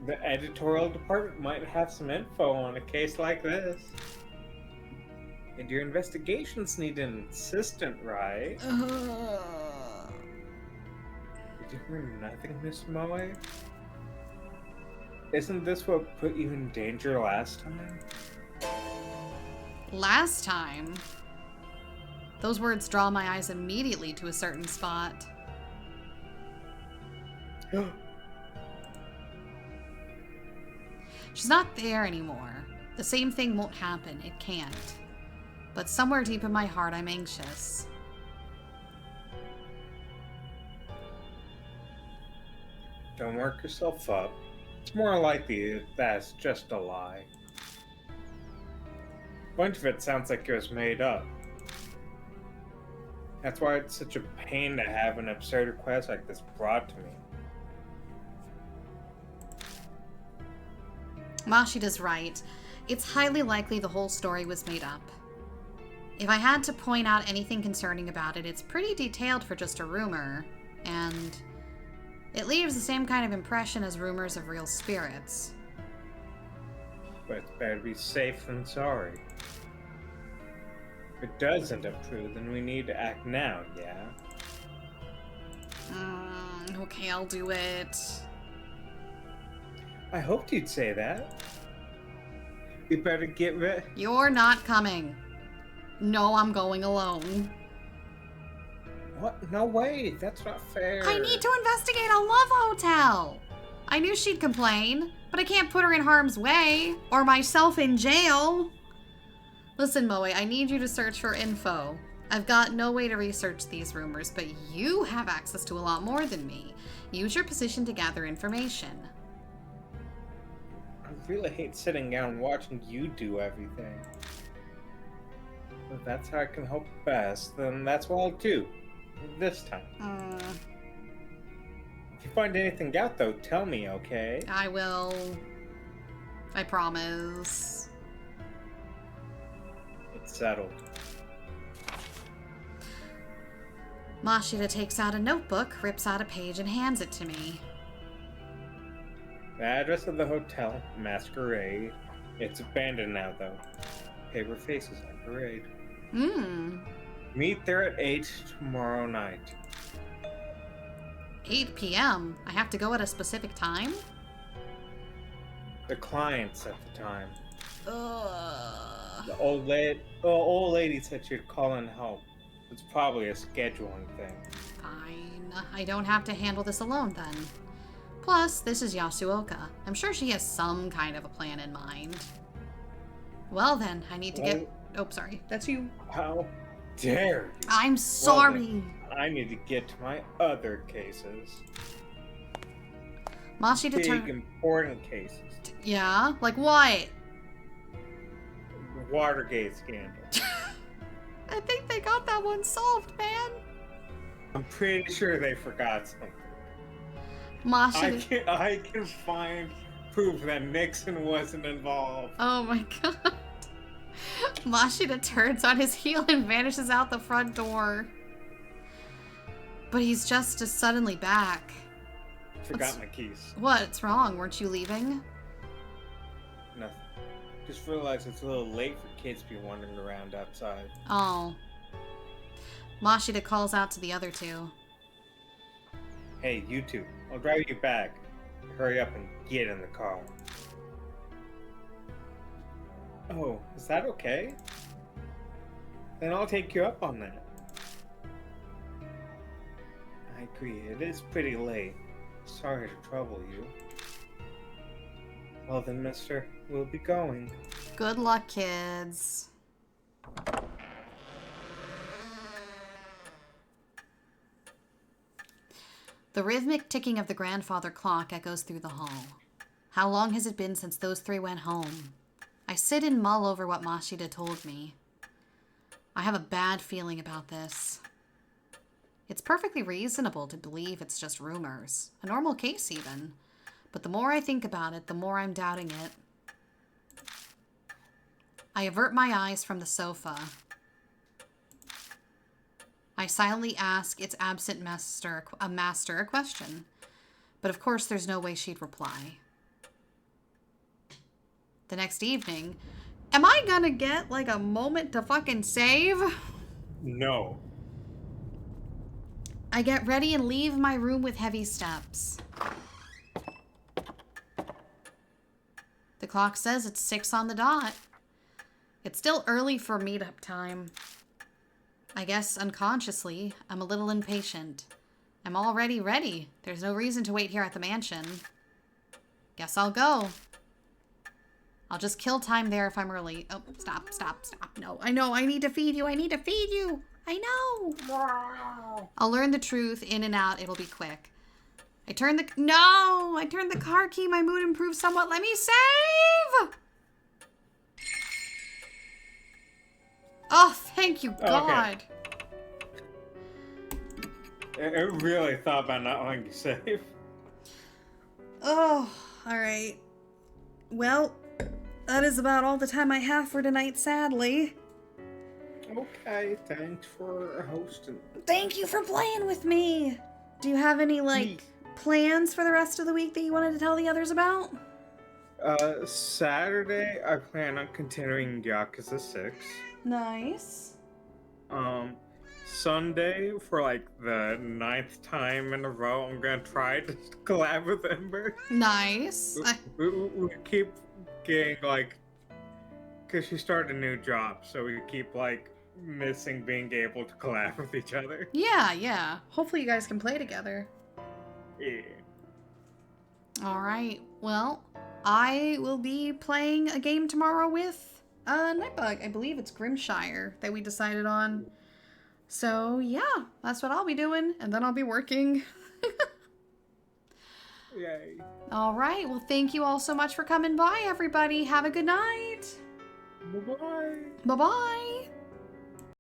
The editorial department might have some info on a case like this. And your investigations need an assistant, right? Did you hear nothing, Miss Moe? Isn't this what put you in danger last time? Last time? Those words draw my eyes immediately to a certain spot. She's not there anymore. The same thing won't happen. It can't. But somewhere deep in my heart, I'm anxious. Don't work yourself up. It's more likely that's just a lie. A bunch of it sounds like it was made up. That's why it's such a pain to have an absurd request like this brought to me. Mashita's right. It's highly likely the whole story was made up. If I had to point out anything concerning about it, it's pretty detailed for just a rumor, and it leaves the same kind of impression as rumors of real spirits. But it's better to be safe than sorry. If it does end up true, then we need to act now, yeah? Okay, I'll do it. I hoped you'd say that. We better get ready. You're not coming. No, I'm going alone. What? No way. That's not fair. I need to investigate a love hotel. I knew she'd complain, but I can't put her in harm's way or myself in jail. Listen, Moe, I need you to search for info. I've got no way to research these rumors, but you have access to a lot more than me. Use your position to gather information. I really hate sitting down and watching you do everything. If that's how I can help best, then that's what I'll do. This time. If you find anything out, though, tell me, okay? I will. I promise. It's settled. Mashita takes out a notebook, rips out a page, and hands it to me. The address of the hotel, Masquerade. It's abandoned now, though. Paper faces on parade. Meet there at 8 tomorrow night. 8 p.m. I have to go at a specific time? The client set the time. Ugh. The old lady said she'd call in help. It's probably a scheduling thing. Fine. I don't have to handle this alone then. Plus, this is Yasuoka. I'm sure she has some kind of a plan in mind. Well then, I need to get... Oh, sorry. That's you. How dare you? I'm sorry. Well, I need to get to my other cases. Mashita Big, important cases. Yeah? Like what? The Watergate scandal. I think they got that one solved, man. I'm pretty sure they forgot something. Mashita... I can find proof that Nixon wasn't involved. Oh my god. Mashita turns on his heel and vanishes out the front door. But he's just as suddenly back. Forgot my keys. What's wrong? Weren't you leaving? Nothing. Just realized it's a little late for kids to be wandering around outside. Oh. Mashita calls out to the other two. Hey, you two. I'll drive you back. Hurry up and get in the car. Oh, is that okay? Then I'll take you up on that. I agree, it is pretty late. Sorry to trouble you. Well then, mister, we'll be going. Good luck, kids. The rhythmic ticking of the grandfather clock echoes through the hall. How long has it been since those three went home? I sit and mull over what Mashita told me. I have a bad feeling about this. It's perfectly reasonable to believe it's just rumors. A normal case, even. But the more I think about it, the more I'm doubting it. I avert my eyes from the sofa. I silently ask its absent master a question. But of course, there's no way she'd reply. The next evening, am I gonna get like a moment to fucking save? No. I get ready and leave my room with heavy steps. The clock says it's 6 on the dot. It's still early for meetup time. I guess unconsciously, I'm a little impatient. I'm already ready. There's no reason to wait here at the mansion. Guess I'll go. I'll just kill time there if I'm early. Oh, stop. No, I know, I need to feed you. I know. I'll learn the truth. In and out, it'll be quick. I turn the car key. My mood improves somewhat. Let me save! Oh, thank you, God. Okay. I really thought about not letting you save. Oh, alright. Well, that is about all the time I have for tonight, sadly. Okay, thanks for hosting. Thank you for playing with me. Do you have any, plans for the rest of the week that you wanted to tell the others about? Saturday, I plan on continuing Yakuza 6. Nice. Sunday, for like the 9th time in a row, I'm gonna try to collab with Ember. Nice. We keep getting like, because she started a new job, so we keep like missing being able to collab with each other. Yeah. Hopefully you guys can play together. Yeah. All right. Well, I will be playing a game tomorrow with Nightbug. I believe it's Grimshire that we decided on. So, yeah, that's what I'll be doing, and then I'll be working. Yay. All right. Well, thank you all so much for coming by, everybody. Have a good night. Bye-bye. Bye-bye.